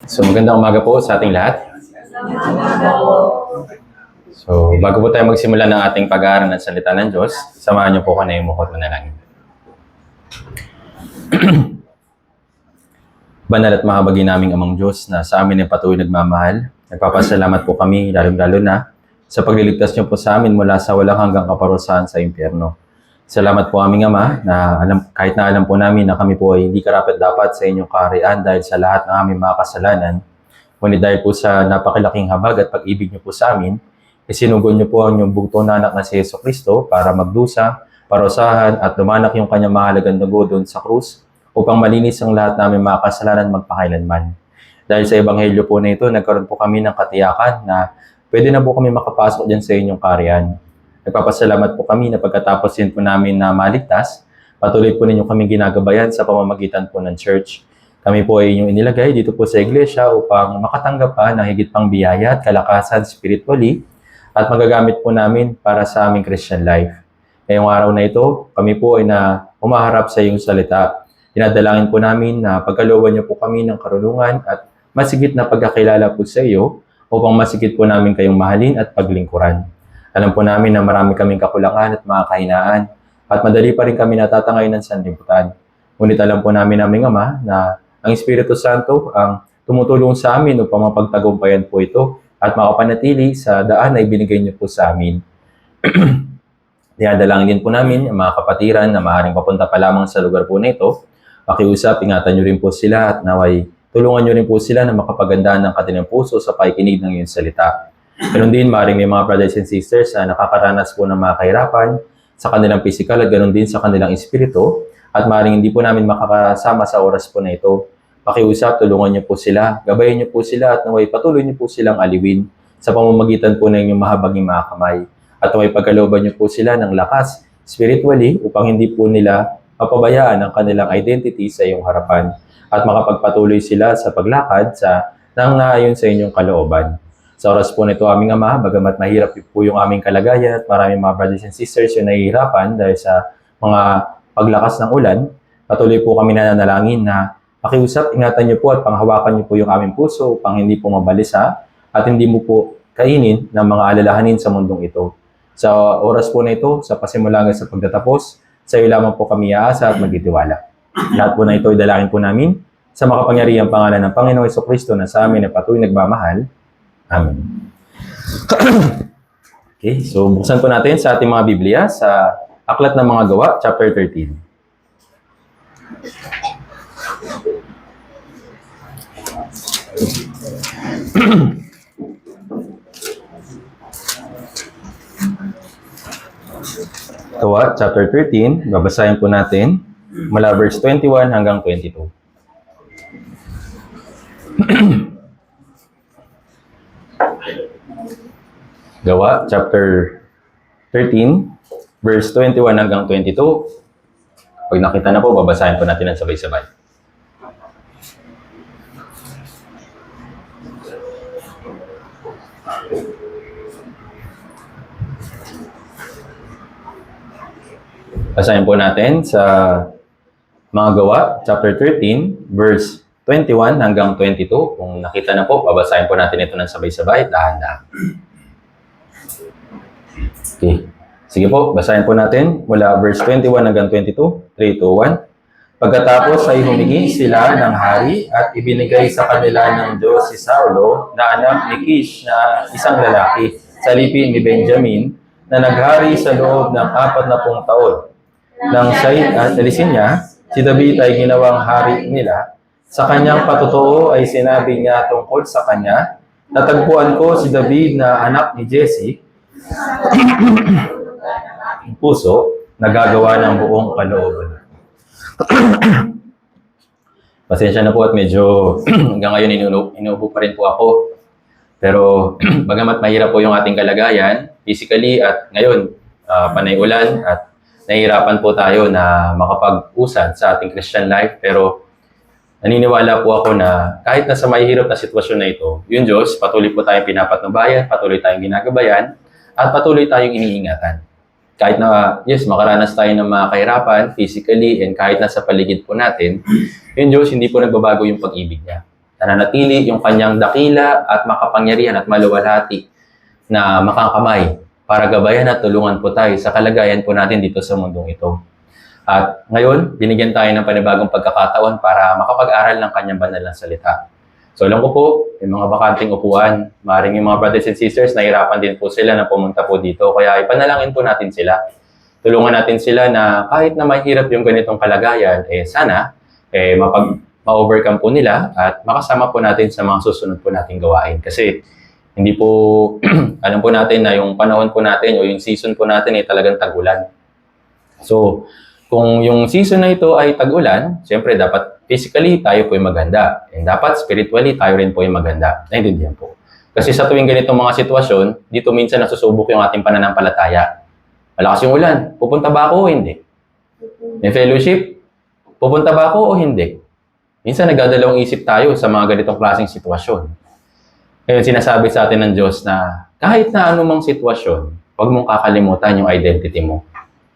So magandang umaga po sa ating lahat. So bago po tayo magsimula ng ating pag-aaral ng salita ng Diyos, samahan niyo po ko na imuhot mo na lang. Banal at mahabagin naming Amang Diyos na sa amin ay patuloy nagmamahal, nagpapasalamat po kami lalong-lalo na sa pagliligtas niyo po sa amin mula sa walang hanggang kaparusahan sa impyerno. Salamat po aming Ama na kahit na alam po namin na kami po ay hindi karapat-dapat sa inyong kaharian dahil sa lahat ng aming mga kasalanan, ngunit dahil po sa napakalaking habag at pag-ibig niyo po sa amin, isinugon niyo po ang inyong bugtong na anak na si Jesucristo para magdusa, parusahan at dumanak yung kanyang mahalagang dugo doon sa krus upang malinis ang lahat namin mga kasalanan magpakailanman. Dahil sa ebanghelyo po na ito, nagkaroon po kami ng katiyakan na pwede na po kami makapasok dyan sa inyong kaharian. Nagpapasalamat po kami na pagkatapos din po namin na maligtas, patuloy po ninyo kami ginagabayan sa pamamagitan po ng church. Kami po ay inyong inilagay dito po sa iglesia upang makatanggap pa ng higit pang biyaya at kalakasan spiritually at magagamit po namin para sa aming Christian life. Ngayong araw na ito, kami po ay na umaharap sa iyong salita. Dinadalangin po namin na pagkalooban niyo po kami ng karunungan at masigit na pagkakilala po sa iyo upang masigit po namin kayong mahalin at paglingkuran. Alam po namin na marami kaming kakulangan at mga kahinaan at madali pa rin kami natatangay ng sanlibutan. Ngunit alam po namin aming Ama na ang Espiritu Santo ang tumutulong sa amin upang mapagtagumpayan po ito at makapanatili sa daan na ibinigay niyo po sa amin. Dinadalangin din po namin ang mga kapatiran na maaaring papunta pa lamang sa lugar po na ito. Pakiusap, ingatan niyo rin po sila at naway tulungan niyo rin po sila na makapagandaan ng kanilang puso sa pakikinig ng iyong salita. Ganun din, maaaring may mga brothers and sisters na nakakaranas po ng mga kahirapan sa kanilang physical at ganun din sa kanilang espiritu at maaaring hindi po namin makakasama sa oras po na ito. Pakiusap, tulungan niyo po sila, gabayan niyo po sila at naway patuloy niyo po silang aliwin sa pamamagitan po ng inyong mahabaging mga kamay. At naway pagkalooban niyo po sila ng lakas spiritually upang hindi po nila mapabayaan ang kanilang identity sa iyong harapan at makapagpatuloy sila sa paglakad sa nang naayon sa inyong kalooban. Sa oras po nito aming Ama, bagamat mahirap po yung aming kalagayan at maraming mga brothers and sisters yung nahihirapan dahil sa mga paglakas ng ulan, patuloy po kami nananalangin na pakiusap, ingatan niyo po at panghawakan niyo po yung aming puso upang hindi po mabalisa at hindi mo po kainin ng mga alalahanin sa mundong ito. Sa oras po na ito, sa pasimula hanggang sa pagtatapos, sa iyo lamang po kami aasa at magtitiwala. Lahat po na ito idalangin po namin sa makapangyarihang pangalan ng Panginoong Jesucristo na sa amin ay patuloy nagmamahal. Amen. Okay, so buksan po natin sa ating mga Biblia sa Aklat ng Mga Gawa, chapter 13. Gawa, chapter 13, babasahin po natin mula verse 21 hanggang 22. Gawa, chapter 13, verse 21 hanggang 22. Pag nakita na po, babasahin po natin ang sabay-sabay. Basahin po natin sa Mga Gawa, chapter 13, verse 21 hanggang 22. Kung nakita na po, babasahin po natin ito ng sabay-sabay, dahan-dahan. Okay. Sige po, basahin po natin mula verse 21 hanggang 22. 3, 2, 1. Pagkatapos ay humingi sila ng hari at ibinigay sa kanila ng Diyos si Saulo na anak ni Kish na isang lalaki sa lipi ni Benjamin na naghari sa loob ng 40 taon. Nang siya'y alisin niya, si David ay ginawang hari nila. Sa kanyang patutuo ay sinabi niya tungkol sa kanya, natagpuan ko si David na anak ni Jesse, puso, nagagawa ng buong kalooban. Pasensya na po at medyo hanggang ngayon inuubo pa rin po ako. Pero bagamat mahirap po yung ating kalagayan, physically at ngayon, panay ulan at nahihirapan po tayo na makapag-usad sa ating Christian life. Pero naniniwala po ako na kahit nasa mahihirap na sitwasyon na ito, yung Diyos, patuloy po tayong pinapatnubayan, patuloy tayong ginagabayan, at patuloy tayong iniingatan. Kahit na, yes, makaranas tayo ng mga kahirapan physically and kahit nasa paligid po natin, yung Diyos hindi po nagbabago yung pag-ibig niya. nananatili yung kanyang dakila at makapangyarihan at maluwalhati na makakamay para gabayan at tulungan po tayo sa kalagayan po natin dito sa mundong ito. At ngayon, binigyan tayo ng panibagong pagkakataon para makapag-aral ng kanyang banal na salita. So alam ko po, yung mga bakanting upuan, maaaring yung mga brothers and sisters, nahirapan din po sila na pumunta po dito. Kaya ipanalangin po natin sila. Tulungan natin sila na kahit na mahirap yung ganitong kalagayan, sana ma-overcome po nila at makasama po natin sa mga susunod po nating gawain. Kasi hindi po, alam po natin na yung panahon po natin o yung season po natin ay talagang tag-ulan. So, kung yung season na ito ay tag-ulan, siyempre dapat physically tayo po yung maganda. And dapat spiritually tayo rin po yung maganda. Naintindihan po. Kasi sa tuwing ganitong mga sitwasyon, dito minsan nasusubok yung ating pananampalataya. Malakas yung ulan, pupunta ba ako o hindi? May fellowship, pupunta ba ako o hindi? Minsan nagdadalawang isip tayo sa mga ganitong klaseng sitwasyon. Ngayon sinasabi sa atin ng Diyos na kahit na anumang sitwasyon, huwag mong kakalimutan yung identity mo.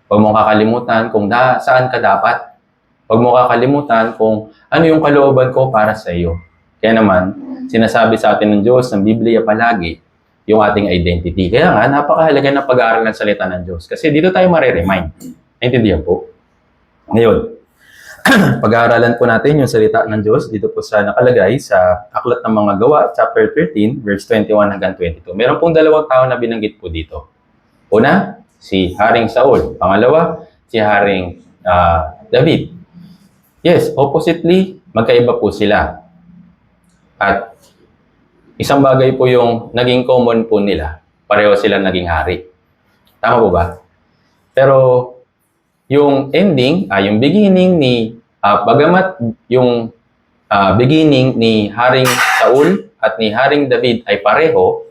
Huwag mong kakalimutan kung saan ka dapat. Huwag mong kakalimutan kung ano yung kalooban ko para sa iyo. Kaya naman, sinasabi sa atin ng Diyos, ng Biblia palagi, yung ating identity. Kaya nga, napakahalaga ng pag-aaral ng salita ng Diyos. Kasi dito tayo mariremind. Naintindihan po? Ngayon, pag-aaralan po natin yung salita ng Diyos dito po sa nakalagay sa Aklat ng Mga Gawa, chapter 13, verse 21 hanggang 22. Meron pong dalawang tao na binanggit po dito. Una, si Haring Saul. Pangalawa, si Haring David. Yes, oppositely, magkaiba po sila. At isang bagay po yung naging common po nila. Pareho silang naging hari. Tama po ba? Pero yung ending, yung beginning ni, bagamat yung beginning ni Haring Saul at ni Haring David ay pareho,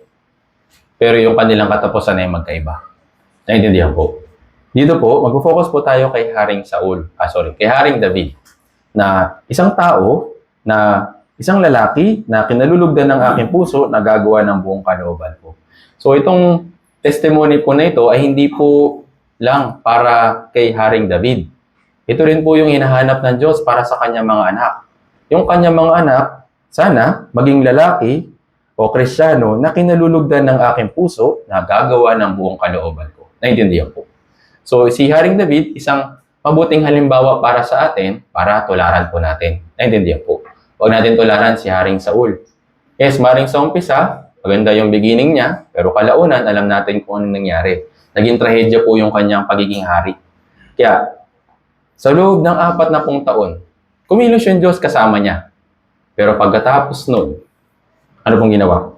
pero yung kanilang katapusan ay magkaiba. Naintindihan po. Dito po, mag-focus po tayo kay Haring Saul. Kay Haring David. Na isang tao, na isang lalaki na kinalulugdan ng aking puso na gagawa ng buong kalooban ko. So itong testimony po na ito ay hindi po lang para kay Haring David. Ito rin po yung hinahanap ng Diyos para sa kanyang mga anak. Yung kanyang mga anak, sana maging lalaki o Kristiyano na kinalulugdan ng aking puso na gagawa ng buong kalooban ko. Naintindihan po. So, si Haring David, isang mabuting halimbawa para sa atin, para tularan po natin. Naintindihan po. Huwag natin tularan si Haring Saul. Yes, maring sa umpisa, maganda yung beginning niya, pero kalaunan, alam natin kung anong nangyari. Naging trahedya po yung kanyang pagiging hari. Kaya, sa loob ng 40 taon, kumilos yung Diyos kasama niya. Pero pagkatapos nun, ano pong ginawa?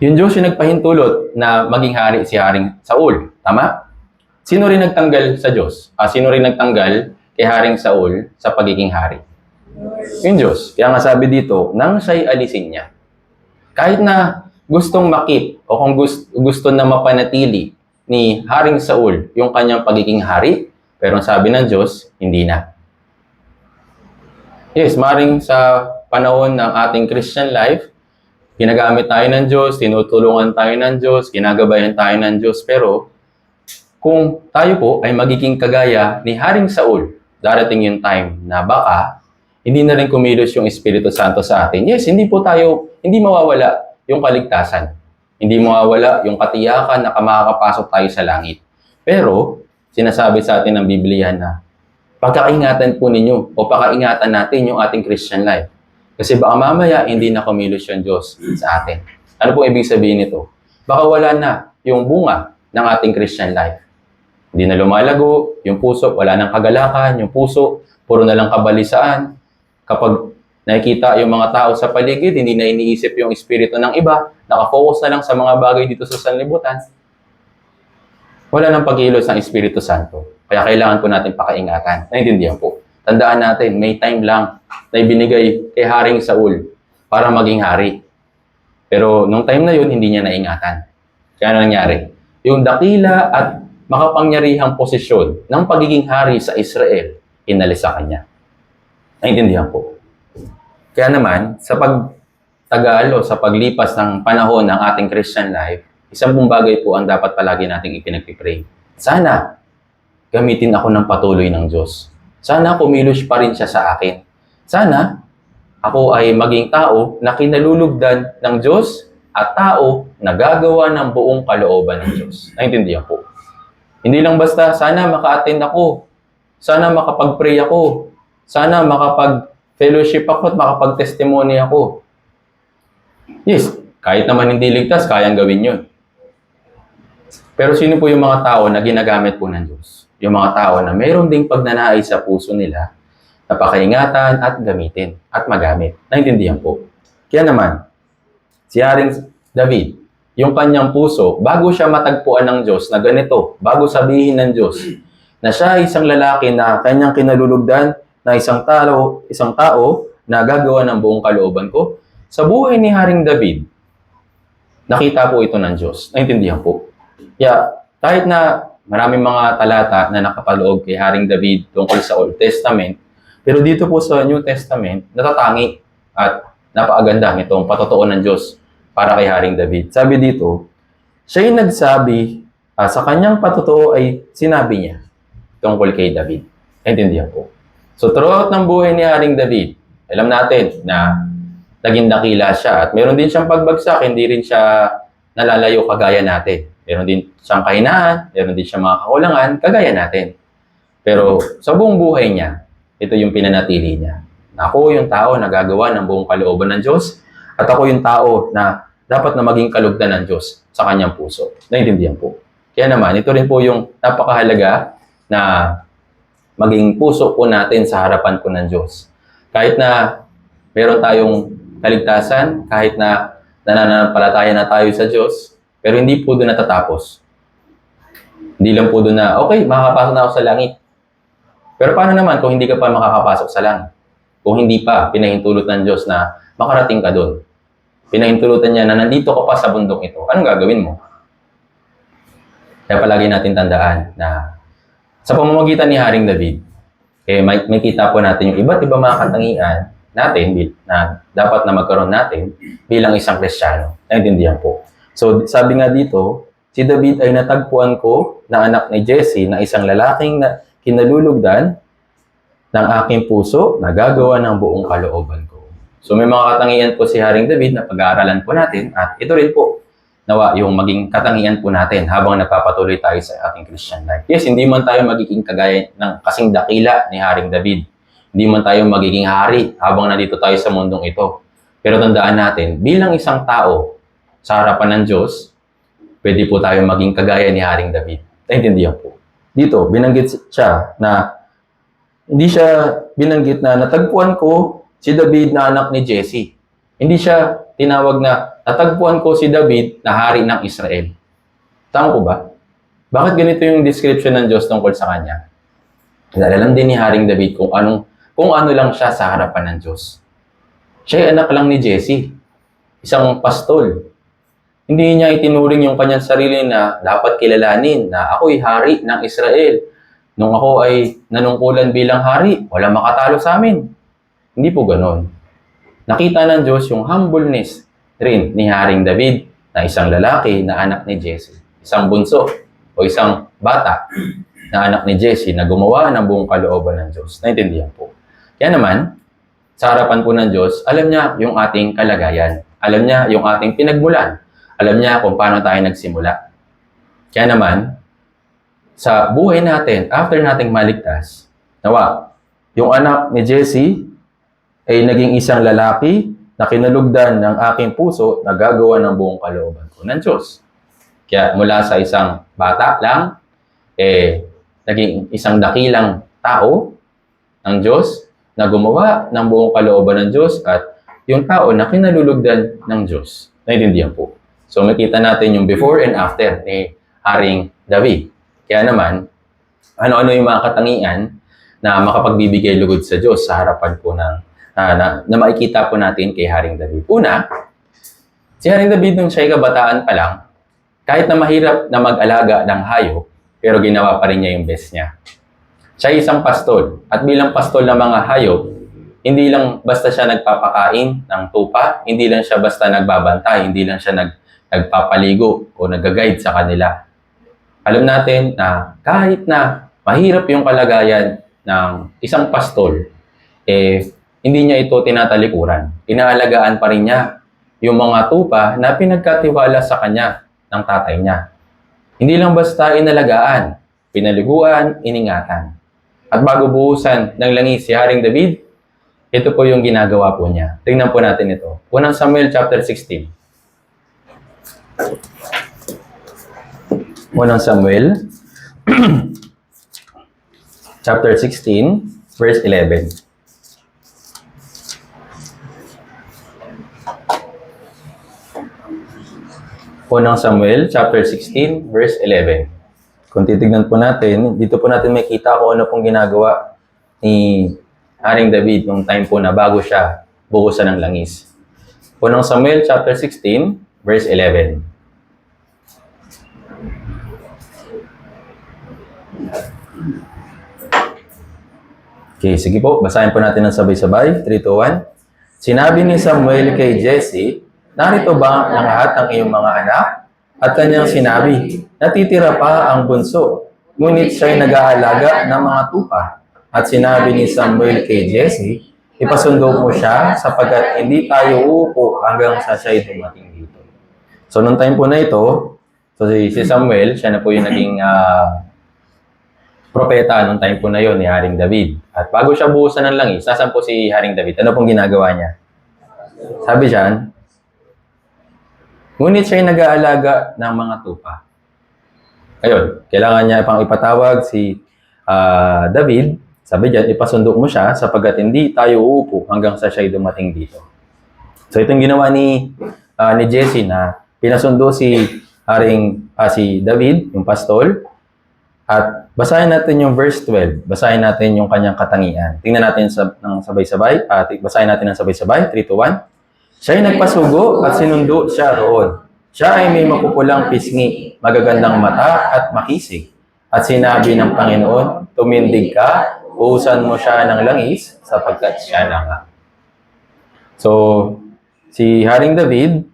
Yung Diyos yung nagpahintulot na maging hari si Haring Saul. Tama? Sino rin nagtanggal sa Diyos? Sino rin nagtanggal kay Haring Saul sa pagiging hari? Yung Diyos. Kaya nga sabi dito, nang siya'y alisin niya. Kahit na gustong makip o kung gusto na mapanatili ni Haring Saul yung kanyang pagiging hari, pero ang sabi ng Diyos, hindi na. Yes, maring sa panahon ng ating Christian life, ginagamit tayo ng Diyos, tinutulungan tayo ng Diyos, ginagabayan tayo ng Diyos, pero kung tayo po ay magiging kagaya ni Haring Saul, darating yung time na baka hindi na rin kumilos yung Espiritu Santo sa atin. Yes, hindi mawawala yung kaligtasan. Hindi mawawala yung katiyakan na makakapasok tayo sa langit. Pero, sinasabi sa atin ng Biblia na pagkaingatan po ninyo o pakaingatan natin yung ating Christian life. Kasi baka mamaya hindi na kumilos yung Diyos sa atin. Ano po ibig sabihin nito? Baka wala na yung bunga ng ating Christian life. Hindi na lumalago, yung puso, wala nang kagalakan, yung puso, puro na lang kabalisaan. Kapag nakikita yung mga tao sa paligid, hindi na iniisip yung espiritu ng iba, nakafocus na lang sa mga bagay dito sa sanlibutan, wala nang pagkilos ng Espiritu Santo. Kaya kailangan po natin pakaingatan. Naintindihan po. Tandaan natin, may time lang na ibinigay kay Haring Saul para maging hari. Pero nung time na yun, hindi niya naingatan. Kaya ano nangyari? Yung dakila at makapangyarihang posisyon ng pagiging hari sa Israel, inalis sa kanya. Naintindihan po. Kaya naman, sa pagtagal o sa paglipas ng panahon ng ating Christian life, isang buong bagay po ang dapat palagi nating ipinagpipray. Sana gamitin ako ng patuloy ng Diyos. Sana kumilos pa rin siya sa akin. Sana ako ay maging tao na kinalulugdan ng Diyos at tao na gagawa ng buong kalooban ng Diyos. Naintindihan po? Hindi lang basta, sana maka-attend ako, sana makapag-pray ako, sana makapag-fellowship ako at makapag-testimony ako. Yes, kahit naman hindi ligtas, kayang gawin yun. Pero sino po yung mga tao na ginagamit po ng Diyos? Yung mga tao na mayroon ding pagnanais sa puso nila na pakaingatan at gamitin at magamit. Naintindihan po? Kaya naman, si Haring David, yung kanyang puso, bago siya matagpuan ng Diyos na ganito, bago sabihin ng Diyos na siya ay isang lalaki na kanyang kinalulugdan, na isang tao na gagawa ng buong kalooban ko, sa buhay ni Haring David, nakita po ito ng Diyos. Naintindihan po? Kaya kahit na maraming mga talata na nakapaloob kay Haring David tungkol sa Old Testament, pero dito po sa New Testament, natatangi at napakaganda nitong patotoo ng Diyos para kay Haring David. Sabi dito, siya yung nagsabi, sa kanyang patotoo ay sinabi niya tungkol kay David. Naintindihan po? So throughout ng buhay ni Haring David, alam natin na naging dakila siya at meron din siyang pagbagsak, hindi rin siya nalalayo kagaya natin. Meron din siyang kahinaan, meron din siyang mga kakulangan, kagaya natin. Pero sa buong buhay niya, ito yung pinanatili niya. Ako yung tao na gagawa ng buong kalooban ng Diyos at ako yung tao na dapat na maging kalugdan ng Diyos sa kanyang puso. Naintindihan po. Kaya naman, ito rin po yung napakahalaga na maging puso po natin sa harapan po ng Diyos. Kahit na meron tayong kaligtasan, kahit na nananampalataya na tayo sa Diyos, pero hindi po doon natatapos. Hindi lang po doon na, okay, makakapasok na ako sa langit. Pero paano naman kung hindi ka pa makakapasok sa langit? Kung hindi pa pinahintulot ng Diyos na makarating ka doon. Pinahintulutan niya na nandito ka pa sa bundok ito. Anong gagawin mo? Kaya palagi natin tandaan na sa pamamagitan ni Haring David, may kita po natin yung iba't iba mga katangian natin na dapat na magkaroon natin bilang isang Kristiyano. Naintindihan po. So sabi nga dito, si David ay natagpuan ko na anak ni Jesse na isang lalaking na kinalulugdan ng aking puso na gagawa ng buong kalooban ko. So may mga katangian po si Haring David na pag-aaralan po natin at ito rin po nawa yung maging katangian po natin habang nagpapatuloy tayo sa ating Christian life. Yes, hindi man tayo magiging kagaya ng kasing dakila ni Haring David. Hindi man tayo magiging hari habang nandito tayo sa mundong ito. Pero tandaan natin, bilang isang tao sa harapan ng Diyos, pwede po tayo maging kagaya ni Haring David. Naintindihan po. Dito, binanggit siya na hindi siya binanggit na natagpuan ko si David na anak ni Jesse. Hindi siya tinawag na natagpuan ko si David na hari ng Israel. Tama po ba? Bakit ganito yung description ng Diyos tungkol sa kanya? Alam din ni Haring David kung ano lang siya sa harapan ng Diyos. Siya ay anak lang ni Jesse, isang pastol. Hindi niya itinuring yung kanyang sarili na dapat kilalanin na ako'y hari ng Israel. Nung ako ay nanungkulan bilang hari, wala makatalo sa amin. Hindi po ganon. Nakita ng Diyos yung humbleness rin ni Haring David na isang lalaki na anak ni Jesse. Isang bunso o isang bata na anak ni Jesse na gumawa ng buong kalooban ng Diyos. Naintindihan po. Kaya naman, sa harapan po ng Diyos, alam niya yung ating kalagayan. Alam niya yung ating pinagmulan. Alam niya kung paano tayo nagsimula. Kaya naman, sa buhay natin, after nating maligtas, nawa, yung anak ni Jesse ay naging isang lalaki na kinalugdan ng aking puso na gagawa ng buong kalooban ko ng Diyos. Kaya mula sa isang bata lang, naging isang dakilang tao ng Diyos na gumawa ng buong kalooban ng Diyos at yung tao na kinalulugdan ng Diyos. Naintindihan po. So makita natin yung before and after ni Haring David. Kaya naman, ano-ano yung mga katangian na makapagbibigay lugod sa Diyos sa harapan po ng na makikita po natin kay Haring David. Una, si Haring David nung siya'y kabataan pa lang, kahit na mahirap na mag-alaga ng hayop, pero ginawa pa rin niya yung best niya. Siya ay isang pastol. At bilang pastol ng mga hayop, hindi lang basta siya nagpapakain ng tupa, hindi lang siya basta nagbabantay, hindi lang siya nagpapaligo o nag-guide sa kanila. Alam natin na kahit na mahirap yung kalagayan ng isang pastol, hindi niya ito tinatalikuran. Inaalagaan pa rin niya yung mga tupa na pinagkatiwala sa kanya ng tatay niya. Hindi lang basta inalagaan, pinaliguan, iningatan. At bago buhusan ng langis si Haring David, ito po yung ginagawa po niya. Tingnan po natin ito. Unang Samuel chapter 16. Unang Samuel chapter 16, verse 11. Unang Samuel chapter 16, verse 11. Kung titignan po natin, dito po natin makita kung ano pong ginagawa ni Haring David nung time po na bago siya buhusan ng langis. Unang Samuel chapter 16, verse 11. Okay, sige po, basahin po natin ng sabay-sabay. 3, 2, 1. Sinabi ni Samuel kay Jesse, narito ba ang lahat ng iyong mga anak? At kanyang sinabi, natitira pa ang bunso, ngunit siya'y nag-aalaga ng mga tupa. At sinabi ni Samuel kay Jesse, ipasundo mo siya sapagkat hindi tayo uupo hanggang sa siya'y dumating dito. So, nung time po na ito, so si Samuel, siya na po yung naging propeta nung time po na yon ni Haring David. At bago siya buhusan ng langis, nasan po si Haring David? Ano pong ginagawa niya? Sabi diyan, ngunit siya'y nag-aalaga ng mga tupa. Ayun, kailangan niya pang ipatawag si David. Sabi diyan, ipasundo mo siya sapagkat hindi tayo uupo hanggang sa siya'y dumating dito. So itong ginawa ni Jesse na pinasundo si si David, yung pastol. At basahin natin yung verse 12. Basahin natin yung kanyang katangian. Tingnan natin ng sabay-sabay. Basahin natin ng sabay-sabay. 3, 2, 1. Siya'y nagpasugo at sinundo siya roon. Siya ay may mapupulang pisngi, magagandang mata at makisig. At sinabi ng Panginoon, tumindig ka, uhusan mo siya ng langis sapagkat siya na nga. So, si Haring David,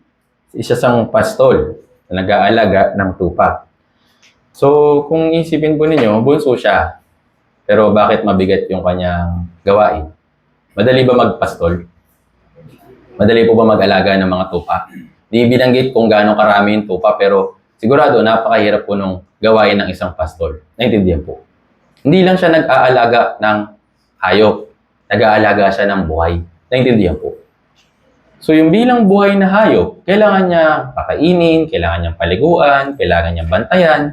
isa sang pastol na nag-aalaga ng tupa. So, kung isipin po ninyo, bunso siya. Pero bakit mabigat yung kanyang gawain? Madali ba magpastol? Madali po ba mag-alaga ng mga tupa? Di binanggit kung gaano karami yung tupa, pero sigurado napakahirap po nung gawain ng isang pastol. Naintindihan po. Hindi lang siya nag-aalaga ng hayop. Nag-aalaga siya ng buhay. Naintindihan po. So yung bilang buhay na hayop, kailangan niya pakainin, kailangan niyang paliguan, kailangan niyang bantayan.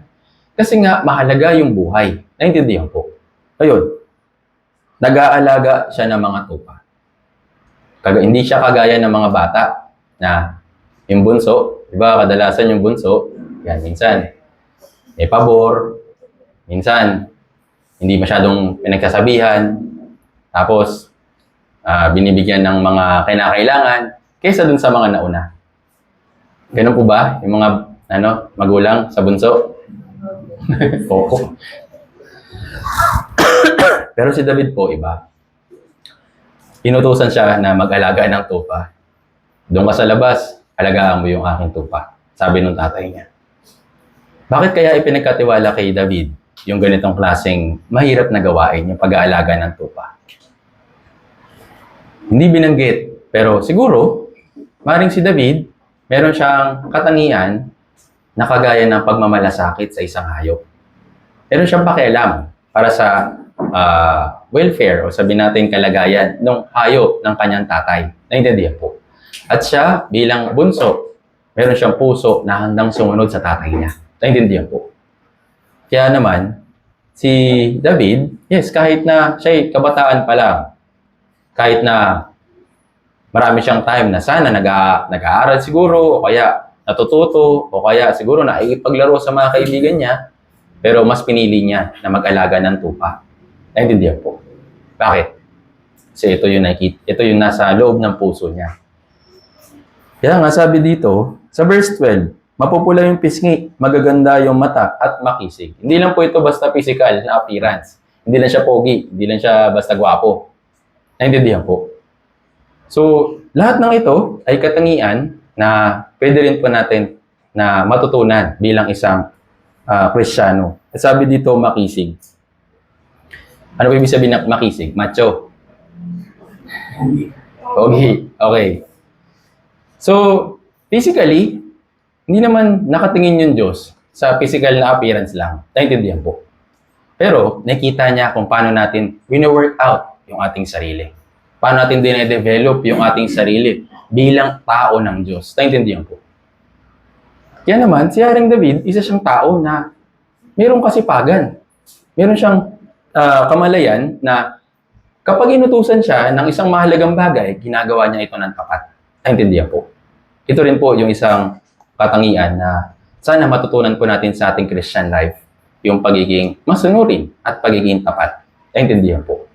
Kasi nga, mahalaga yung buhay. Naintindihan po. Ayun, nag-aalaga siya ng mga tupa. Hindi siya kagaya ng mga bata na yung bunso, di ba, kadalasan yung bunso, yan, minsan, may pabor, minsan, hindi masyadong pinagsasabihan, tapos, binibigyan ng mga kinakailangan, kaysa dun sa mga nauna. Ganun po ba, yung mga, magulang sa bunso? Opo. Pero si David po, iba. Inutusan siya na mag-alaga ng tupa. Doon ka sa labas, alagaan mo yung aking tupa. Sabi nung tatay niya. Bakit kaya ipinagkatiwala kay David yung ganitong klaseng mahirap na gawain, yung pag-aalaga ng tupa? Hindi binanggit, pero siguro, maring si David, meron siyang katangian na kagaya ng pagmamalasakit sa isang hayop. Meron siyang pakialam para sa welfare o sabihin natin kalagayan ng hayop ng kanyang tatay. Naintindihan po. At siya, bilang bunso, meron siyang puso na handang sumunod sa tatay niya. Naintindihan po. Kaya naman, si David, yes, kahit na siya'y kabataan pa lang, kahit na marami siyang time na sana nag-aaral siguro, o kaya natututo, o kaya siguro naipaglaro sa mga kaibigan niya, pero mas pinili niya na mag-alaga ng tupa. Naintindihan po. Bakit? Kasi ito yung nasa loob ng puso niya. Kaya nga sabi dito, sa verse 12, mapupula yung pisngi, magaganda yung mata, at makisig. Hindi lang po ito basta physical na appearance. Hindi lang siya pogi, hindi lang siya basta gwapo. Naintindihan po. So, lahat ng ito ay katangian na pwede rin po natin na matutunan bilang isang Kristiyano. At sabi dito, makisig. Ano ba ibig sabihin ng makisig? Macho. Okay. Okay. So, physically, hindi naman nakatingin yung Diyos sa physical na appearance lang. Naintindihan po. Pero, nakita niya kung paano natin wino-work out yung ating sarili. Paano natin dine-develop yung ating sarili bilang tao ng Diyos. Naintindihan po. Kaya naman, si Haring David, isa siyang tao na mayroong kasipagan. Meron siyang kamalayan na kapag inutusan siya ng isang mahalagang bagay, ginagawa niya ito ng tapat. Naintindihan po. Ito rin po yung isang katangian na sana matutunan po natin sa ating Christian life. Yung pagiging masunurin at pagiging tapat. Naintindihan po.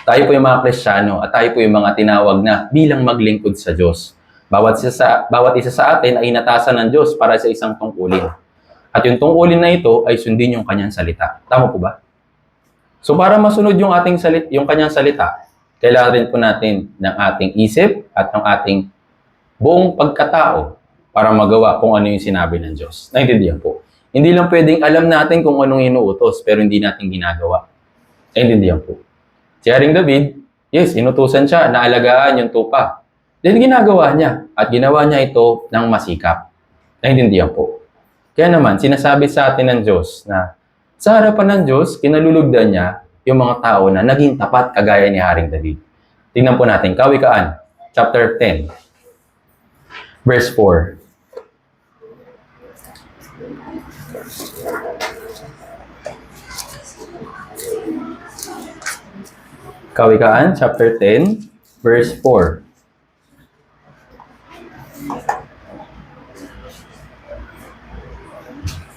Tayo po yung mga Kristiyano at tayo po yung mga tinawag na bilang maglingkod sa Diyos. Bawat isa sa atin ay inatasan ng Diyos para sa isang tungkulin. At yung tungkulin na ito ay sundin yung kanyang salita. Tama po ba? So para masunod yung yung kanyang salita, kailangan rin po natin ng ating isip at ng ating buong pagkatao para magawa kung ano yung sinabi ng Diyos. Naintindihan po. Hindi lang pwedeng alam natin kung anong inuutos pero hindi natin ginagawa. Naintindihan po. Si Haring David, yes, inutusan siya na alagaan yung tupa. Then ginagawa niya at ginawa niya ito ng masikap. Naintindihan po. Kaya naman, sinasabi sa atin ng Diyos na sa harapan ng Diyos, kinalulugdan niya yung mga tao na naging tapat kagaya ni Haring David. Tingnan po natin, Kawikaan, chapter 10, verse 4. Kawikaan, chapter 10, verse 4.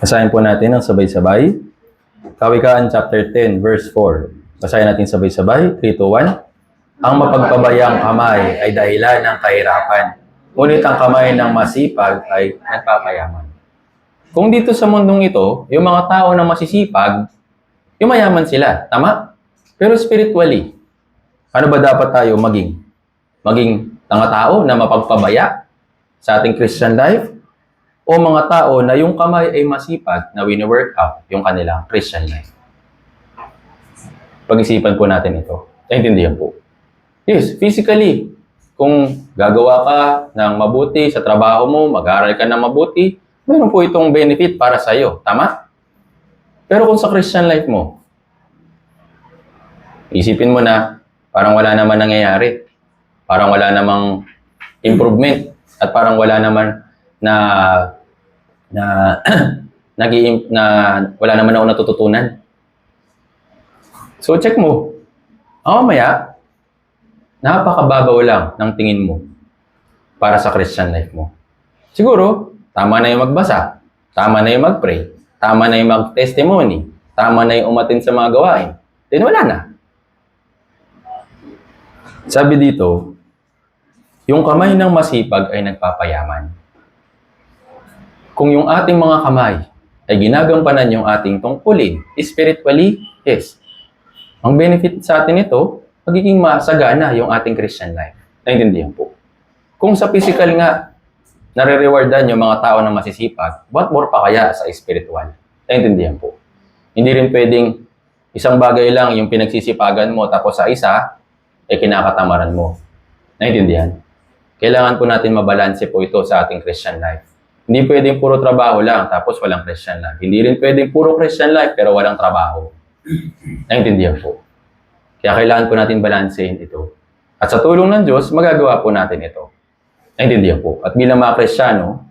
Basahin po natin ang sabay-sabay. Kawikaan chapter 10, verse 4. Basahin natin sabay-sabay. 3, 2, 1. Ang mapagpabayang kamay ay dahilan ng kahirapan. Ngunit ang kamay ng masipag ay nagpapayaman. Kung dito sa mundong ito, yung mga tao na masisipag, yung mayaman sila. Tama? Pero spiritually, ano ba dapat tayo maging? Maging tao na mapagpabaya sa ating Christian life? O mga tao na yung kamay ay masipag na wini-work out yung kanilang Christian life. Pag-isipan po natin ito. Naintindihan po. Yes, physically, kung gagawa ka ng mabuti sa trabaho mo, mag-aaral ka ng mabuti, meron po itong benefit para sa iyo. Tama? Pero kung sa Christian life mo, isipin mo na parang wala naman nangyayari. Parang wala namang improvement at parang wala naman na wala naman ako natututunan. So check mo. Mamaya, napakababaw lang ng tingin mo para sa Christian life mo. Siguro, tama na yung magbasa, tama na yung mag-pray, tama na yung mag-testimony, tama na yung umatin sa mga gawain. Then wala na. Sabi dito, yung kamay ng masipag ay nagpapayaman. Kung yung ating mga kamay ay ginagampanan yung ating tungkulin, spiritually, yes. Ang benefit sa atin ito, magiging masagana yung ating Christian life. Naintindihan po. Kung sa physical nga, nare-rewardan yung mga tao na masisipag, what more pa kaya sa spiritual? Naintindihan po. Hindi rin pwedeng isang bagay lang yung pinagsisipagan mo tapos sa isa, kinakatamaran mo. Naintindihan? Kailangan po natin mabalanse po ito sa ating Christian life. Hindi pwedeng puro trabaho lang tapos walang Christian life. Hindi rin pwedeng puro Christian life pero walang trabaho. Naintindihan po. Kaya kailangan po natin balansehin ito. At sa tulong ng Diyos, magagawa po natin ito. Naintindihan po. At bilang mga Kristiyano,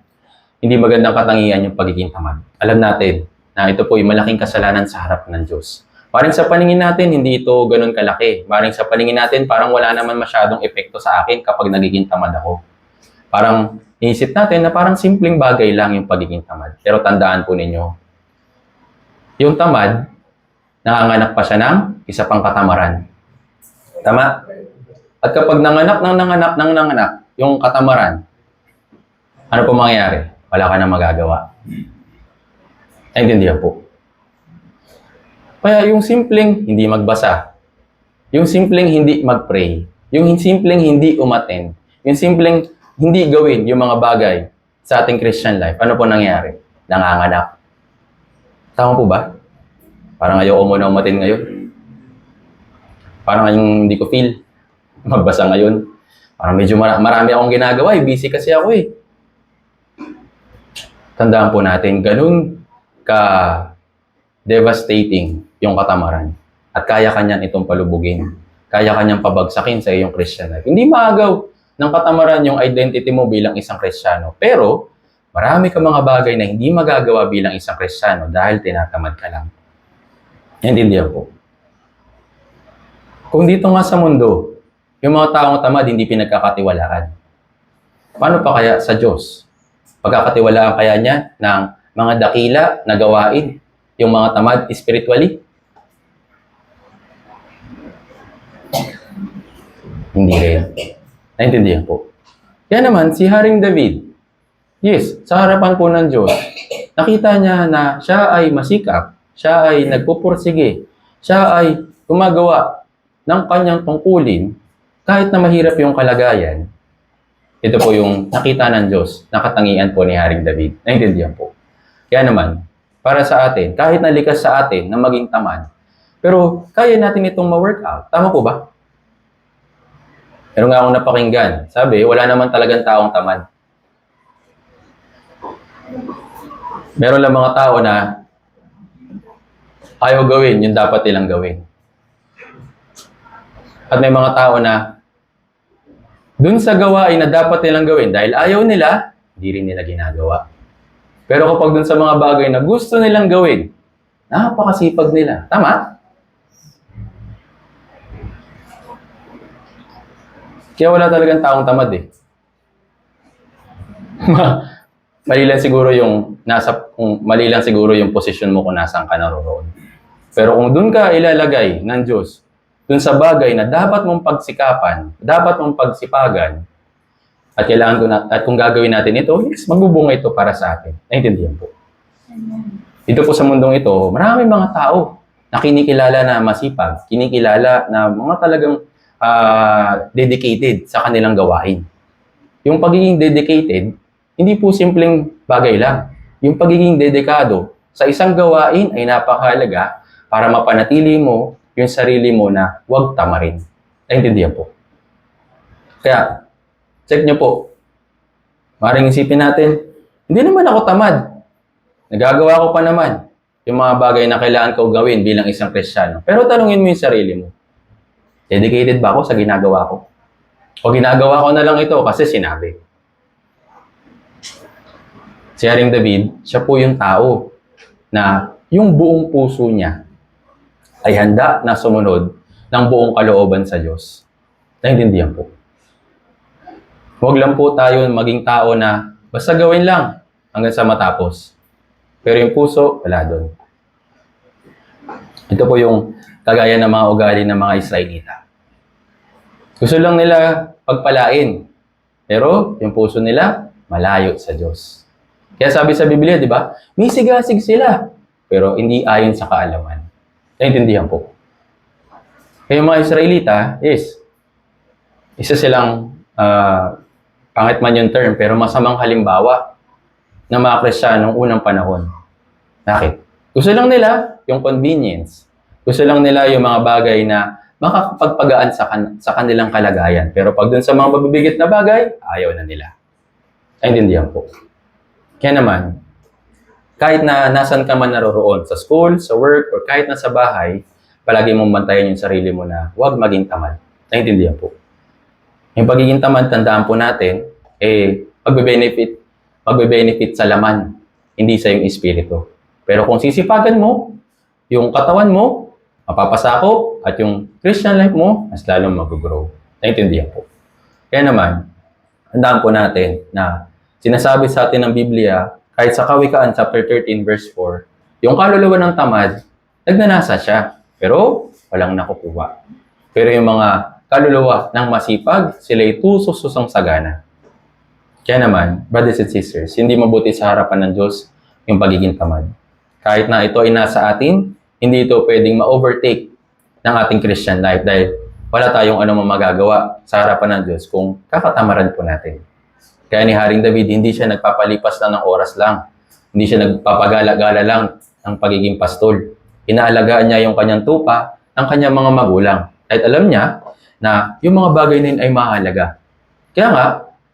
hindi magandang katangian yung pagiging tamad. Alam natin na ito po yung malaking kasalanan sa harap ng Diyos. Maring sa paningin natin, hindi ito ganun kalaki. Maring sa paningin natin, parang wala naman masyadong epekto sa akin kapag nagiging tamad ako. Parang iisip natin na parang simpleng bagay lang yung pagiging tamad. Pero tandaan po ninyo, yung tamad, nanganganak pa siya ng isa pang katamaran. Tama? At kapag nanganak yung katamaran, ano po mangyayari? Wala ka na magagawa. Naintindihan po. Kaya yung simpleng hindi magbasa, yung simpleng hindi mag-pray, yung simpleng hindi umattend, yung simpleng hindi gawin yung mga bagay sa ating Christian life, ano po nangyayari? Nanganganak. Tama po ba? Parang ayaw ko muna umattend ngayon. Parang yung hindi ko feel. magbasa ngayon. Parang medyo marami akong ginagawa, busy kasi ako eh. Tandaan po natin, ganun ka devastating yung katamaran. At kaya kanyang itong palubugin. Kaya kanyang pabagsakin sa iyong Christian life. Hindi maagaw ng katamaran yung identity mo bilang isang Kristiyano. Pero, marami ka mga bagay na hindi magagawa bilang isang Kristiyano dahil tinatamad ka lang. Intindihan po. Kung dito nga sa mundo, yung mga taong tamad hindi pinagkakatiwalaan. Paano pa kaya sa Diyos? Pagkakatiwalaan kaya niya ng mga dakila na gawain yung mga tamad spiritually? Hindi rin. Naintindihan po. Kaya naman, si Haring David, yes, sa harapan po ng Diyos, nakita niya na siya ay masikap, siya ay nagpupursige, siya ay gumagawa ng kanyang tungkulin kahit na mahirap yung kalagayan. Ito po yung nakita ng Diyos, nakatangian po ni Haring David. Naintindihan po. Kaya naman, para sa atin, kahit nalikas sa atin na maging tamad, pero kaya natin itong ma-workout. Tama po ba? Meron nga akong napakinggan. Sabi, wala naman talagang taong tamad. Meron lang mga tao na ayaw gawin yung dapat nilang gawin. At may mga tao na dun sa gawain na dapat nilang gawin, dahil ayaw nila, hindi rin nila ginagawa. Pero kapag dun sa mga bagay na gusto nilang gawin, napakasipag nila. Tama? Kaya wala talagang taong tamad eh. Mali lang siguro yung posisyon mo kung nasaan ka naroon. Pero kung dun ka ilalagay ng Diyos, dun sa bagay na dapat mong pagsikapan, dapat mong pagsipagan, at kung gagawin natin ito, yes, magbubunga ito para sa atin. Naintindihan po. Dito po sa mundong ito, maraming mga tao na kinikilala na masipag, kinikilala na mga talagang dedicated sa kanilang gawain. Yung pagiging dedicated, hindi po simpleng bagay lang. Yung pagiging dedikado sa isang gawain ay napakahalaga para mapanatili mo yung sarili mo na huwag tamarin. Naintindihan po. Kaya, check nyo po. Maring isipin natin, hindi naman ako tamad. Nagagawa ko pa naman yung mga bagay na kailangan ko gawin bilang isang Kristiyano. Pero tanungin mo yung sarili mo. Dedicated ba ako sa ginagawa ko? O ginagawa ko na lang ito kasi sinabi. Si Haring David, siya po yung tao na yung buong puso niya ay handa na sumunod ng buong kalooban sa Diyos. Naintindihan po. Huwag lang po tayo maging tao na basta gawin lang hanggang sa matapos. Pero yung puso, wala doon. Ito po yung kagaya ng mga ugali ng mga Israelita. Gusto lang nila pagpalain. Pero yung puso nila, malayo sa Diyos. Kaya sabi sa Biblia, di ba? May sigasig sila. Pero hindi ayon sa kaalaman. Naintindihan po. Kaya yung mga Israelita, isa silang, pangit man yung term, pero masamang halimbawa ng mga Kristiyanong unang panahon. Bakit? Gusto lang nila yung convenience. Gusto lang nila yung mga bagay na makakapagpagaan sa kanilang kalagayan. Pero pag dun sa mga mabibigat na bagay, ayaw na nila. Naintindihan po. Kaya naman, kahit na nasan ka man naroroon, sa school, sa work, or kahit na sa bahay, palagi mong bantayan yung sarili mo na huwag maging tamad. Naintindihan po. Yung pagiging tamad, tandaan po natin, magbe-benefit sa laman, hindi sa yung espiritu. Pero kung sisipagan mo, yung katawan mo, mapapasakop, at yung Christian life mo, mas lalong mag-grow. Naintindihan po. Kaya naman, tandaan po natin na sinasabi sa atin ng Biblia, kahit sa Kawikaan, chapter 13, verse 4, yung kaluluwa ng tamad, nagnanasa siya, pero walang nakukuha. Pero yung mga kaluluwa ng masipag, sila'y tusos-susong sagana. Kaya naman, brothers and sisters, hindi mabuti sa harapan ng Diyos yung pagiging tamad. Kahit na ito ay nasa atin, hindi ito pwedeng ma-overtake ng ating Christian life dahil wala tayong anumang magagawa sa harapan ng Diyos kung kakatamaran po natin. Kaya ni Haring David, hindi siya nagpapalipas lang ng oras lang. Hindi siya nagpapagala-gala lang ng pagiging pastol. Inaalagaan niya yung kanyang tupa ng kanyang mga magulang. At alam niya na yung mga bagay na yun ay mahalaga. Kaya nga,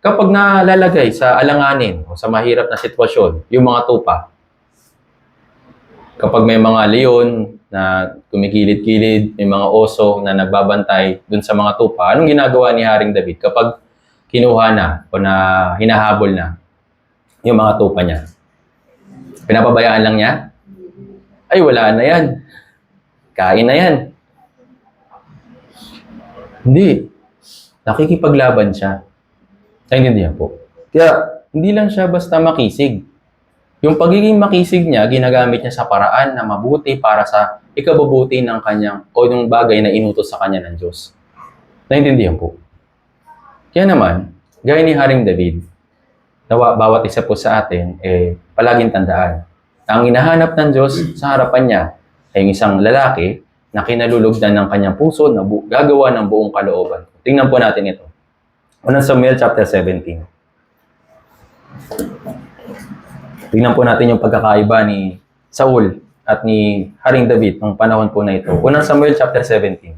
kapag nalalagay sa alanganin o sa mahirap na sitwasyon, yung mga tupa, kapag may mga leon na kumikilid-kilid, may mga oso na nagbabantay dun sa mga tupa, anong ginagawa ni Haring David kapag kinuha na o na hinahabol na yung mga tupa niya? Pinapabayaan lang niya? Ay, wala na yan. Kain na yan. Hindi. Nakikipaglaban siya. Naintindihan po. Kaya, hindi lang siya basta makisig. Yung pagiging makisig niya, ginagamit niya sa paraan na mabuti para sa ikabubuti ng kanyang o yung bagay na inutos sa kanya ng Diyos. Naintindihan po. Kaya naman, gaya ni Haring David, bawat isa po sa atin, palaging tandaan. Ang hinahanap ng Diyos sa harapan niya ay isang lalaki na kinalulugdan ng kanyang puso na gagawa ng buong kalooban. Tingnan po natin ito. Unang Samuel chapter 17. Tingnan po natin yung pagkakaiba ni Saul at ni Haring David ng panahon po na ito. Unang Samuel chapter 17.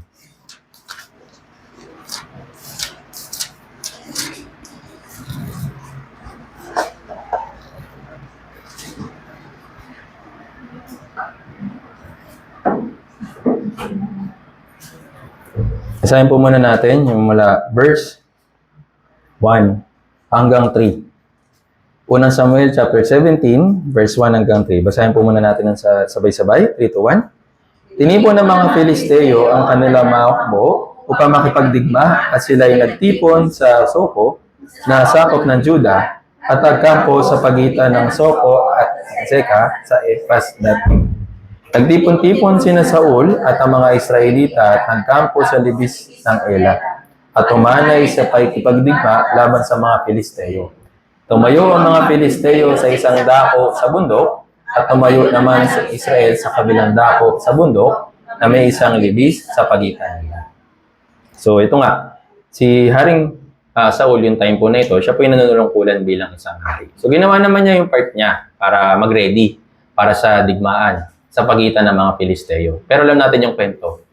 Basahin po muna natin yung mula verse 1 hanggang 3. Unang Samuel chapter 17, verse 1 hanggang 3. Basahin po muna natin ng sabay-sabay. 3 to 1. Tinipon ng mga Filisteo ang kanilang mga hukbo upang makipagdigma at sila ay nagtipon sa Soko na sakop ng Juda at nagkampo sa pagitan ng Soko at Zeka sa Ephes-dammim. Nagtipon-tipon sina Saul at ang mga Israelita at nagkampo sa libis ng Ela at tumanay sa pakikipagdigma laban sa mga Filisteo. Tumayo ang mga Filisteo sa isang dako sa bundok at tumayo naman sa Israel sa kabilang dako sa bundok na may isang libis sa pagitan nila. So ito nga, si Haring Saul yung time po na ito, siya po yung nanunungkulan bilang isang hari. So ginawa naman niya yung part niya para mag-ready para sa digmaan sa pagitan ng mga Filisteo. Pero alam natin yung kwento.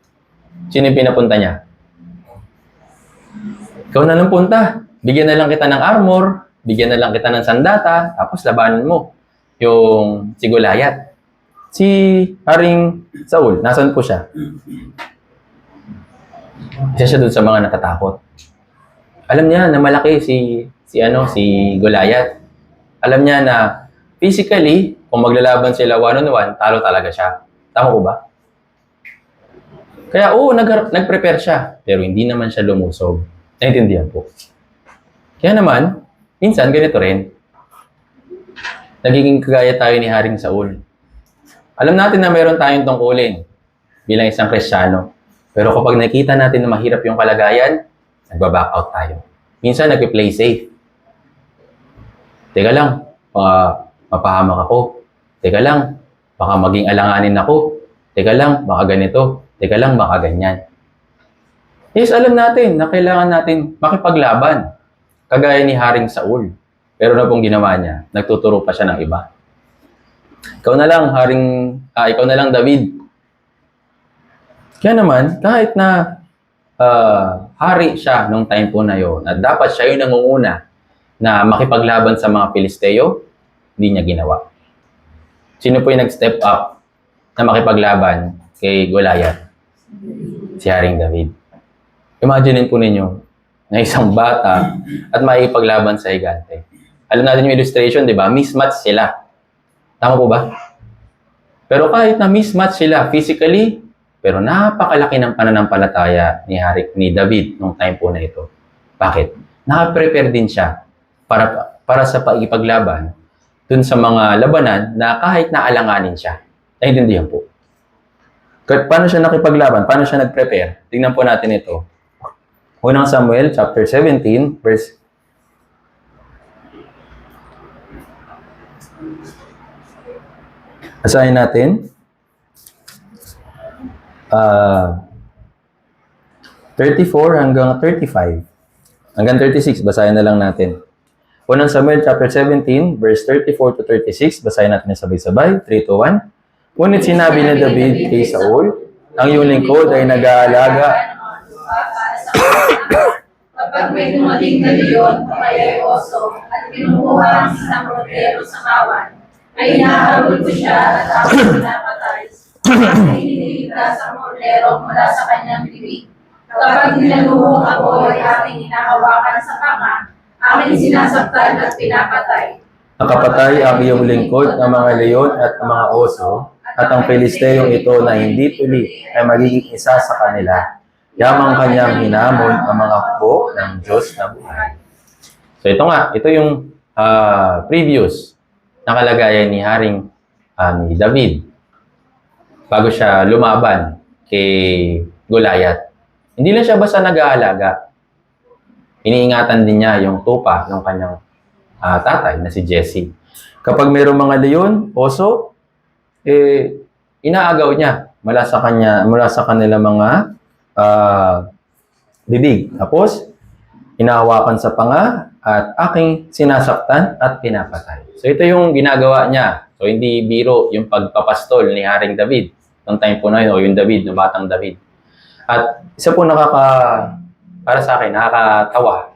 Sino yung pinapunta niya? Ikaw na lang punta. Bigyan na lang kita ng armor, bigyan na lang kita ng sandata, tapos labanan mo yung si Goliath. Si Haring Saul, nasan po siya? Isa siya doon sa mga natatakot. Alam niya na malaki si Goliath. Alam niya na physically, kung maglalaban sila one-on-one, talo talaga siya. Tama po ba? Kaya nag-prepare siya, pero hindi naman siya lumusog. Naintindihan po. Kaya naman, minsan ganito rin. Nagiging kagaya tayo ni Haring Saul. Alam natin na meron tayong tungkulin bilang isang Kristiyano. Pero kapag nakita natin na mahirap yung kalagayan, nagba-back out tayo. Minsan nag-play safe. Teka lang, mapahamak ako. Teka lang, baka maging alanganin ako. Teka lang, baka ganito. Teka lang, baka ganyan. Yes, alam natin na kailangan natin makipaglaban. Kagaya ni Haring Saul. Pero na pong ginawa niya, nagtuturo pa siya ng iba. Ikaw na lang, David. Kaya naman, kahit na hari siya nung time po na yun, at dapat siya yung nangunguna na makipaglaban sa mga Filisteo, hindi niya ginawa. Sino po yung nag-step up na makipaglaban kay Goliath? Si Haring David. Imaginin po ninyo na isang bata at makipaglaban sa higante. Alam natin yung illustration, di ba? Mismatch sila. Tama po ba? Pero kahit na mismatch sila physically, pero napakalaki ng pananampalataya ni David nung time po na ito. Bakit? Naka-prepare din siya para sa pagipaglaban dun sa mga labanan na kahit naalanganin siya. Naintindihan po. Paano siya nakipaglaban? Paano siya nag-prepare? Tingnan po natin ito. Unang Samuel, chapter 17, verse... Basahin natin. 34 hanggang 35. Hanggang 36, basahin na lang natin. Unang Samuel chapter 17, verse 34 to 36, basahin natin sabay-sabay, 3 to 1. Ngunit sinabi ni David kay Saul, ang iyong lingkod ay nag-aalaga sa kanya. Kapag may dumating na leon o kaya oso at kinukuha ang isang kordero sa kawan, ay inahabol ko siya at ako pinapatay. Ay iniligtas ang kordero mula sa kanyang bibig. Kapag nilaluhong ako ay aking hinahawakan sa panga, aking sinasaktan at pinapatay. Nakapatay ang iyong lingkod ng mga leon at mga oso, at ang Filisteyong ito na hindi tuli ay magiging isa sa kanila. Yamang kanyang hinamon ang mga hukbo ng Diyos na buhay. So ito nga, ito yung previous na kalagayan ni Haring ni David bago siya lumaban kay Goliath. Hindi lang siya basta nag-aalaga. Iniingatan din niya yung tupa ng kanyang tatay na si Jesse. Kapag mayroong mga leon, oso, inaagaw niya mula sa kanila mga bibig. Tapos, inahawakan sa panga at aking sinasaktan at pinapatay. So, ito yung ginagawa niya. So, hindi biro yung pagpapastol ni Haring David noong time po na yun, o yung David, yung batang David. At isa po para sa akin, nakakatawa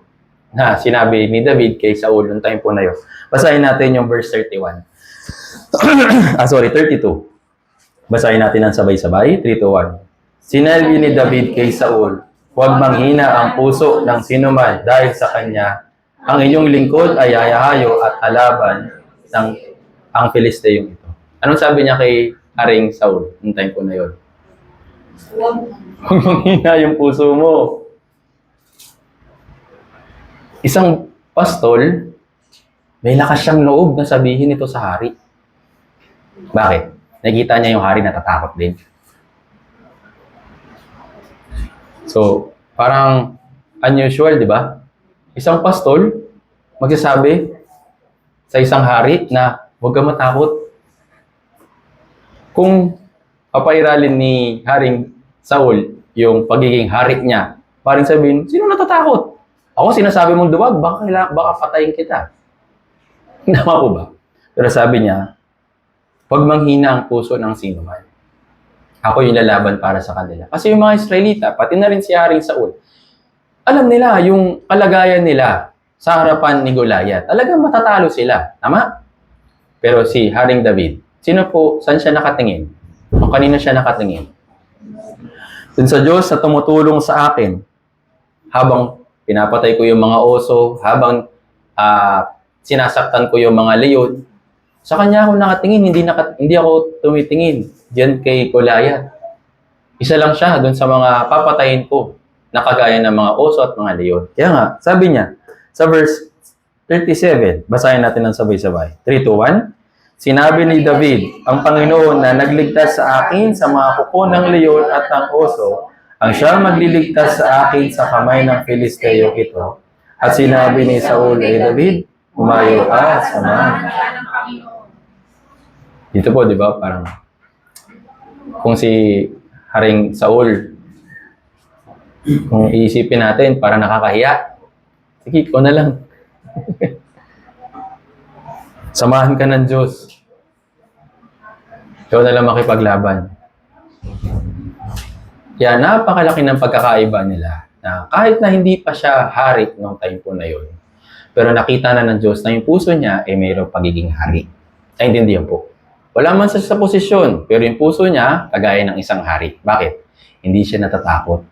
na sinabi ni David kay Saul noong time po na yun. Basahin natin yung verse 31. 32. Basahin natin ang sabay-sabay. 3 to 1. Sinabi ni David kay Saul, huwag manghina ang puso ng sinuman dahil sa kanya. Ang inyong lingkod ay hayahayo at alaban ng ang Filisteyong ito. Anong sabi niya kay Haring Saul noong time po na yun? Huwag manghina yung puso mo. Isang pastol, may lakas siyang loob na sabihin ito sa hari. Bakit? Nakita niya yung hari natatakot din. So, parang unusual, di ba? Isang pastol, magsasabi sa isang hari na huwag ka matakot. Kung papairalin ni Haring Saul yung pagiging hari niya, parang sabihin, sino natatakot? Ako sinasabi mong duwag, baka patayin kita. Tama po ba? Pero sabi niya, huwag manghina ang puso ng sinuman. Ako yung lalaban para sa kanila. Kasi yung mga Israelita, pati na rin si Haring Saul, alam nila yung kalagayan nila sa harapan ni Goliath. Talagang matatalo sila. Tama? Pero si Haring David, saan siya nakatingin? O kanino siya nakatingin? Dun sa Diyos na tumutulong sa akin habang pinapatay ko yung mga oso, habang sinasaktan ko yung mga leon, sa kanya ako nakatingin, hindi ako tumitingin diyan kay Goliath. Isa lang siya doon sa mga papatayin ko na kagaya ng mga oso at mga leon. Kaya nga, sabi niya, sa verse 37, basahin natin ng sabay-sabay. 3 to 1. Sinabi ni David, ang Panginoon na nagligtas sa akin sa mga kuko ng leon at ng oso, ang siyang magliligtas sa akin sa kamay ng Filisteo ito. At sinabi ni Saul kay David, umayo ka sa mga. Dito po, di ba? Parang kung si Haring Saul, kung iisipin natin, parang nakakahiya. Sige, ikaw na lang. Samahan ka ng Diyos. Ikaw na lang makipaglaban. Kaya napakalaki ng pagkakaiba nila na kahit na hindi pa siya hari noong time po na yun, pero nakita na ng Diyos na yung puso niya ay mayroong pagiging hari. Naintindihan po. Wala man sa posisyon, pero yung puso niya, kagaya ng isang hari. Bakit? Hindi siya natatakot.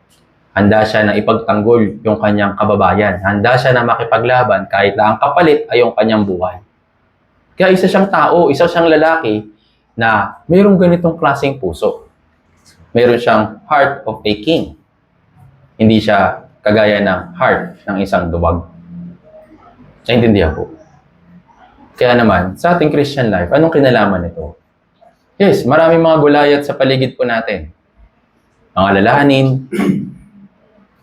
Handa siya na ipagtanggol yung kanyang kababayan. Handa siya na makipaglaban kahit na ang kapalit ay yung kanyang buhay. Kaya isa siyang tao, isa siyang lalaki na mayroong ganitong klaseng puso. Mayroon siyang heart of a king. Hindi siya kagaya ng heart ng isang duwag. Naintindihan po. Kaya naman, sa ating Christian life, anong kinalaman nito? Yes, maraming mga Goliath sa paligid po natin. Mga lalahanin.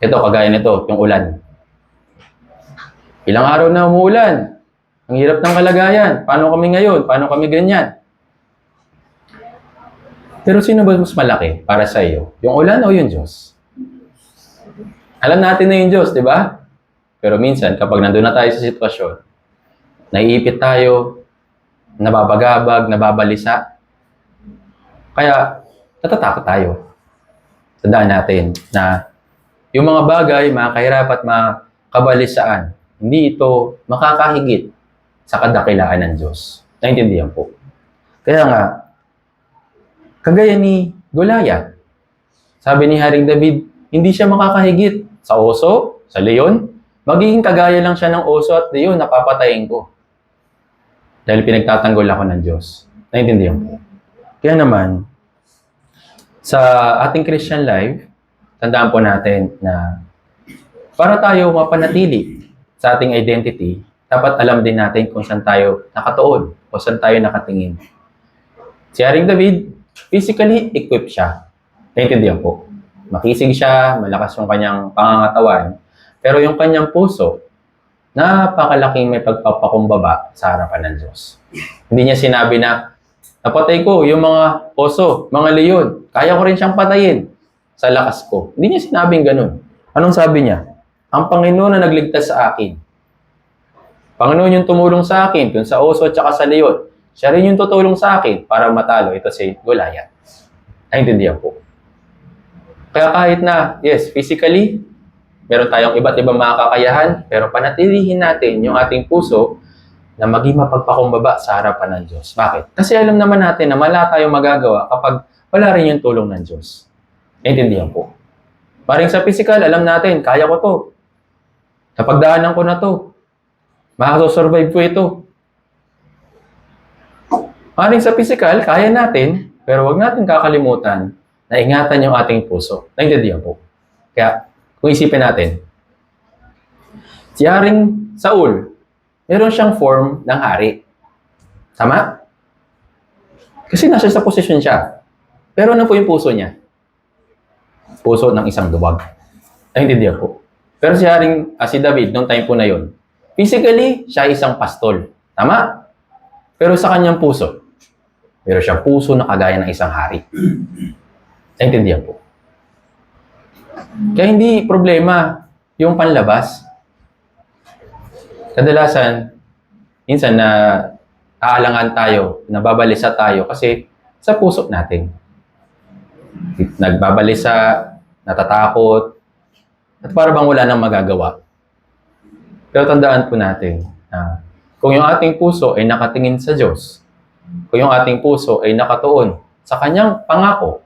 Ito, kagaya nito, yung ulan. Ilang araw na umuulan. Ang hirap ng kalagayan. Paano kami ngayon? Paano kami ganyan? Pero sino ba mas malaki para sa iyo? Yung ulan o yung Diyos? Alam natin na yung Diyos, di ba? Pero minsan, kapag nandun na tayo sa sitwasyon, naiipit tayo, nababagabag, nababalisa. Kaya, natatakot tayo. Tandaan natin na Yung mga bagay, mga kahirap at mga kabalisaan, hindi ito makakahigit sa kadakilaan ng Diyos. Naintindihan po. Kaya nga, kagaya ni Goliath, sabi ni Haring David, hindi siya makakahigit sa oso, sa leon. Magiging kagaya lang siya ng oso at leon, napapatayin ko. Dahil pinagtatanggol ako ng Diyos. Naintindihan po. Kaya naman, sa ating Christian life, tandaan po natin na para tayo mapanatili sa ating identity, dapat alam din natin kung saan tayo nakatuon o saan tayo nakatingin. Si Haring David, physically equipped siya. Naintindihan po. Makisig siya, malakas yung kanyang pangangatawan, pero yung kanyang puso, napakalaking may pagpapakumbaba sa harapan ng Diyos. Hindi niya sinabi na, napatay ko yung mga oso, mga leon, kaya ko rin siyang patayin sa lakas ko. Hindi niya sinabing ganun. Anong sabi niya? Ang Panginoon na nagligtas sa akin. Panginoon yung tumulong sa akin dun sa oso at saka sa leon. Siya rin yung tutulong sa akin para matalo ito si Goliath. Naintindihan po. Kaya kahit na, yes, physically, meron tayong iba't ibang mga kakayahan, pero panatilihin natin yung ating puso na maging mapagpakumbaba sa harapan ng Diyos. Bakit? Kasi alam naman natin na wala tayong magagawa kapag wala rin yung tulong ng Diyos. Naintindihan po. Paring sa physical, alam natin, kaya ko to. Napagdaanan ko na to. Makakasurvive ko ito. Paring sa physical, kaya natin, pero wag natin kakalimutan na ingatan yung ating puso. Naintindihan po. Kaya, kung isipin natin, si Haring Saul, meron siyang form ng hari. Tama? Kasi nasa sa posisyon siya. Pero ano po yung puso niya? Puso ng isang duwag. Naintindihan po. Pero si David, noong time po na yun, physically, siya isang pastol. Tama? Pero sa kanyang puso, meron siyang puso na kagaya ng isang hari. Naintindihan po. Kaya hindi problema yung panlabas. Kadalasan, minsan na aalangan tayo, nababalisa tayo kasi sa puso natin. Nagbabalisa, natatakot, at para bang wala nang magagawa. Pero tandaan po natin na kung yung ating puso ay nakatingin sa Diyos, kung yung ating puso ay nakatuon sa Kanyang pangako,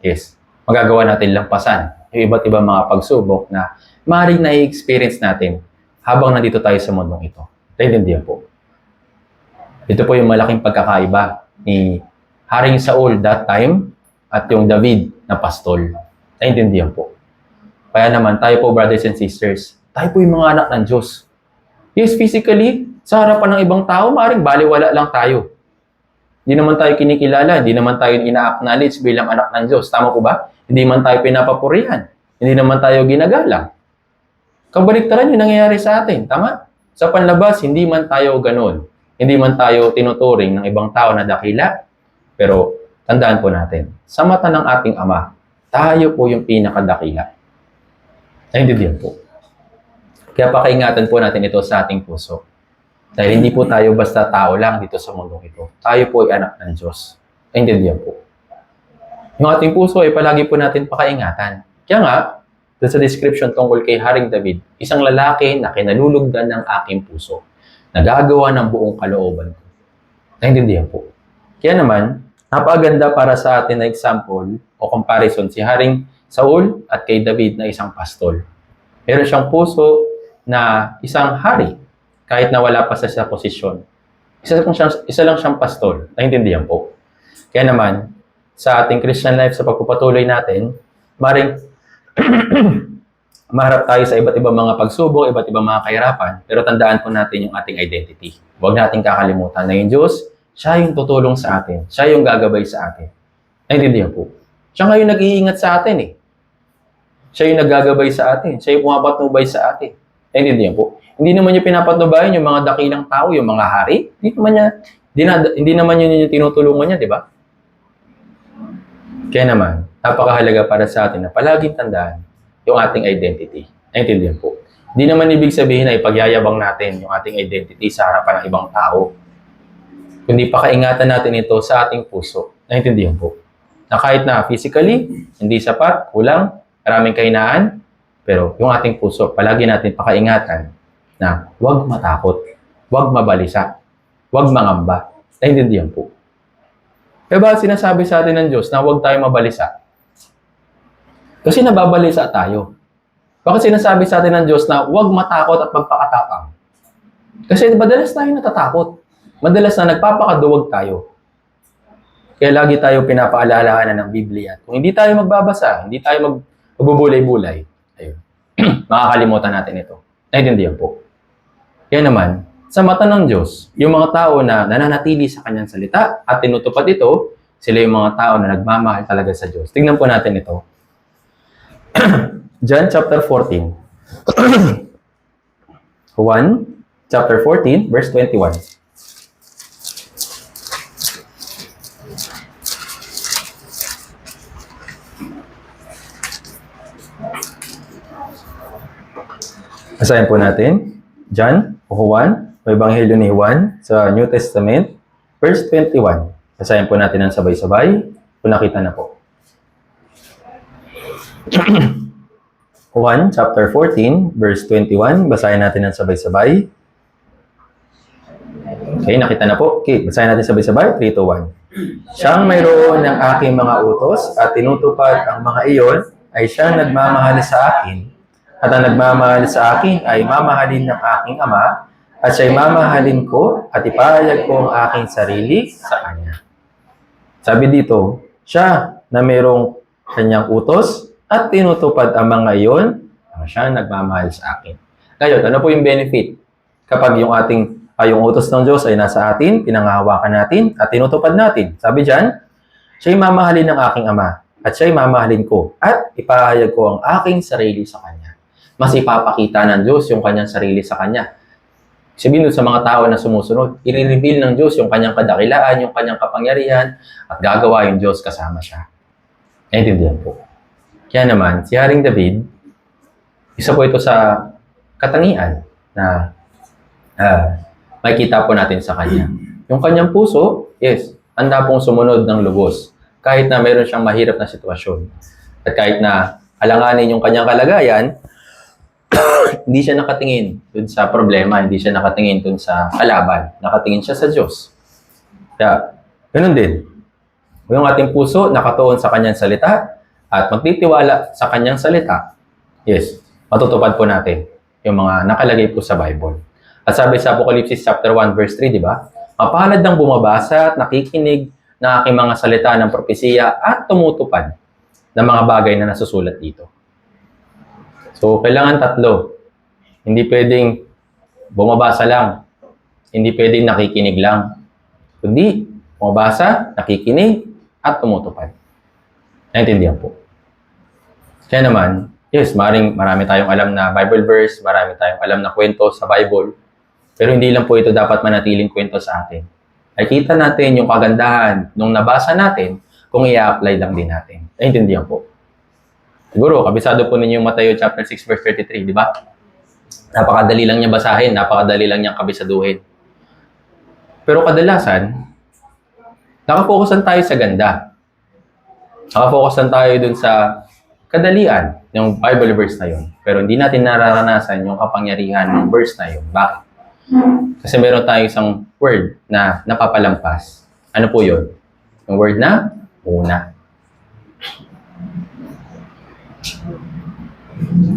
yes, magagawa natin lampasan yung iba't ibang mga pagsubok na maaaring na-experience natin habang nandito tayo sa mundong ito. Naintindihan po. Ito po yung malaking pagkakaiba ni Haring Saul that time at yung David na pastol. Naintindihan po. Kaya naman, tayo po, brothers and sisters, tayo po yung mga anak ng Diyos. Yes, physically, sa harapan ng ibang tao, maaaring baliwala lang tayo. Hindi naman tayo kinikilala, hindi naman tayo ina-acknowledge bilang anak ng Diyos. Tama po ba? Hindi man tayo pinapapurihan. Hindi naman tayo ginagalang. Kabaliktaran yung nangyayari sa atin. Tama? Sa panlabas, hindi man tayo ganun. Hindi man tayo tinuturing ng ibang tao na dakila. Pero tandaan po natin, sa mata ng ating Ama, tayo po yung pinakadakila. Naintindihan po. Kaya pakaingatan po natin ito sa ating puso. Dahil hindi po tayo basta tao lang dito sa mundong ito. Tayo po ay anak ng Diyos. Naintindihan po. Yung ating puso ay palagi po natin pakaingatan. Kaya nga, doon sa description tungkol kay Haring David, isang lalaki na kinalulugdan ng aking puso, nagagawa ng buong kalooban ko. Naintindihan po. Kaya naman, napakaganda para sa atin na example o comparison si Haring Saul at kay David na isang pastol. Meron siyang puso na isang hari, kahit na wala pa sa posisyon. Isa lang siyang pastol. Naintindihan po. Kaya naman, sa ating Christian life, sa pagpupatuloy natin, maring maharap tayo sa iba't ibang mga pagsubok, iba't ibang mga kahirapan, pero tandaan po natin yung ating identity. Huwag natin kakalimutan na yung Diyos, siya yung tutulong sa atin. Siya yung gagabay sa atin. Naintindihan po. Siya ngayon nag-iingat sa atin eh. Siya yung naggagabay sa atin. Siya yung pumapatnubay sa atin. Naintindihan po. Hindi naman niya pinapatnubayan yung mga dakilang tao, yung mga hari. Hindi naman yun yung tinutulungan niya, di ba? Kaya naman, napakahalaga para sa atin na palaging tandaan yung ating identity. Naintindihan po. Hindi naman ibig sabihin na ipagyayabang natin yung ating identity sa harapan ng ibang tao. Kundi pakaingatan natin ito sa ating puso. Naintindihan po. Na kahit na physically, hindi sapat, kulang, maraming kahinaan, Pero yung ating puso, palagi natin pakaingatan na huwag matakot, huwag mabalisa, huwag mangamba. Naintindihan po. Kaya ba sinasabi sa atin ng Diyos na huwag tayo mabalisa? Kasi nababalisa tayo. Bakit sinasabi sa atin ng Diyos na huwag matakot at magpakatapang? Kasi madalas tayo natatakot. Madalas na nagpapakaduwag tayo. Kaya lagi tayo pinapaalalahanan ng Biblia. Kung hindi tayo magbabasa, hindi tayo magbubulay-bulay, ayun, makakalimutan natin ito. Naintindihan po. Kaya naman, sa mata ng Diyos, yung mga tao na nananatili sa kanyang salita at tinutupad ito, sila yung mga tao na nagmamahal talaga sa Diyos. Tingnan po natin ito. John chapter 14. Juan chapter 14, verse 21. Basahin po natin. John o Juan, o Ebanghelyo ni Juan sa New Testament, verse 21. Basahin po natin ang sabay-sabay. Kung nakita na po. Juan chapter 14, verse 21. Basahin natin ang sabay-sabay. Okay, nakita na po. Okay, basahin natin sabay-sabay. 3, 2, 1. Siyang mayroon ng aking mga utos at tinutupad ang mga iyon ay siyang nagmamahal sa akin. At ang nagmamahal sa akin ay mamahalin ng aking Ama at siya'y mamahalin ko at ipahayag ko ang aking sarili sa Kanya. Sabi dito, siya na mayroong kanyang utos at tinutupad ang mga iyon, siya nagmamahal sa akin. Ngayon, ano po yung benefit? Kapag yung utos ng Diyos ay nasa atin, pinangahawakan natin, at tinutupad natin. Sabi dyan, siya'y mamahalin ng aking Ama, at siya'y mamahalin ko, at ipahayag ko ang aking sarili sa Kanya. Mas ipapakita ng Diyos yung Kanyang sarili sa Kanya. Sabihin sa mga tao na sumusunod, i-reveal ng Diyos yung Kanyang kadakilaan, yung Kanyang kapangyarihan, at gagawa yung Diyos kasama siya. Naintindihan po. Kaya naman, si Haring David, isa po ito sa katangian na makikita po natin sa kanya. Yung kanyang puso, yes, handa pong sumunod ng lubos. Kahit na mayroon siyang mahirap na sitwasyon. At kahit na alanganin yung kanyang kalagayan, hindi siya nakatingin dun sa problema, hindi siya nakatingin dun sa kalaban. Nakatingin siya sa Diyos. Kaya, ganun din. Yung ating puso, nakatuon sa kanyang salita, at magtitiwala sa kanyang salita, yes, matutupad po natin yung mga nakalagay po sa Bible. At sabi sa Apocalypse chapter 1 verse 3, di ba? Mapalad ng bumabasa at nakikinig ng aking mga salita ng propesiya at tumutupad ng mga bagay na nasusulat dito. So, kailangan tatlo. Hindi pwedeng bumabasa lang. Hindi pwedeng nakikinig lang. Kundi, bumabasa, nakikinig, at tumutupad. Naintindihan po. Kaya naman, yes, marami tayong alam na Bible verse, marami tayong alam na kwento sa Bible, pero hindi lang po ito dapat manatiling kwento sa atin. Ay kita natin yung kagandahan nung nabasa natin kung i-apply lang din natin. Naintindihan po. Siguro, kabisado po ninyo yung Matthew chapter 6 verse 33, di ba? Napakadali lang niya basahin, napakadali lang niyang kabisaduhin. Pero kadalasan, nakafokusan tayo sa ganda. Nakafokusan tayo dun sa kadalian yung Bible verse na yun. Pero hindi natin nararanasan yung kapangyarihan ng verse na yun. Bakit? Kasi meron tayong isang word na napapalampas. Ano po yun? Yung word na una.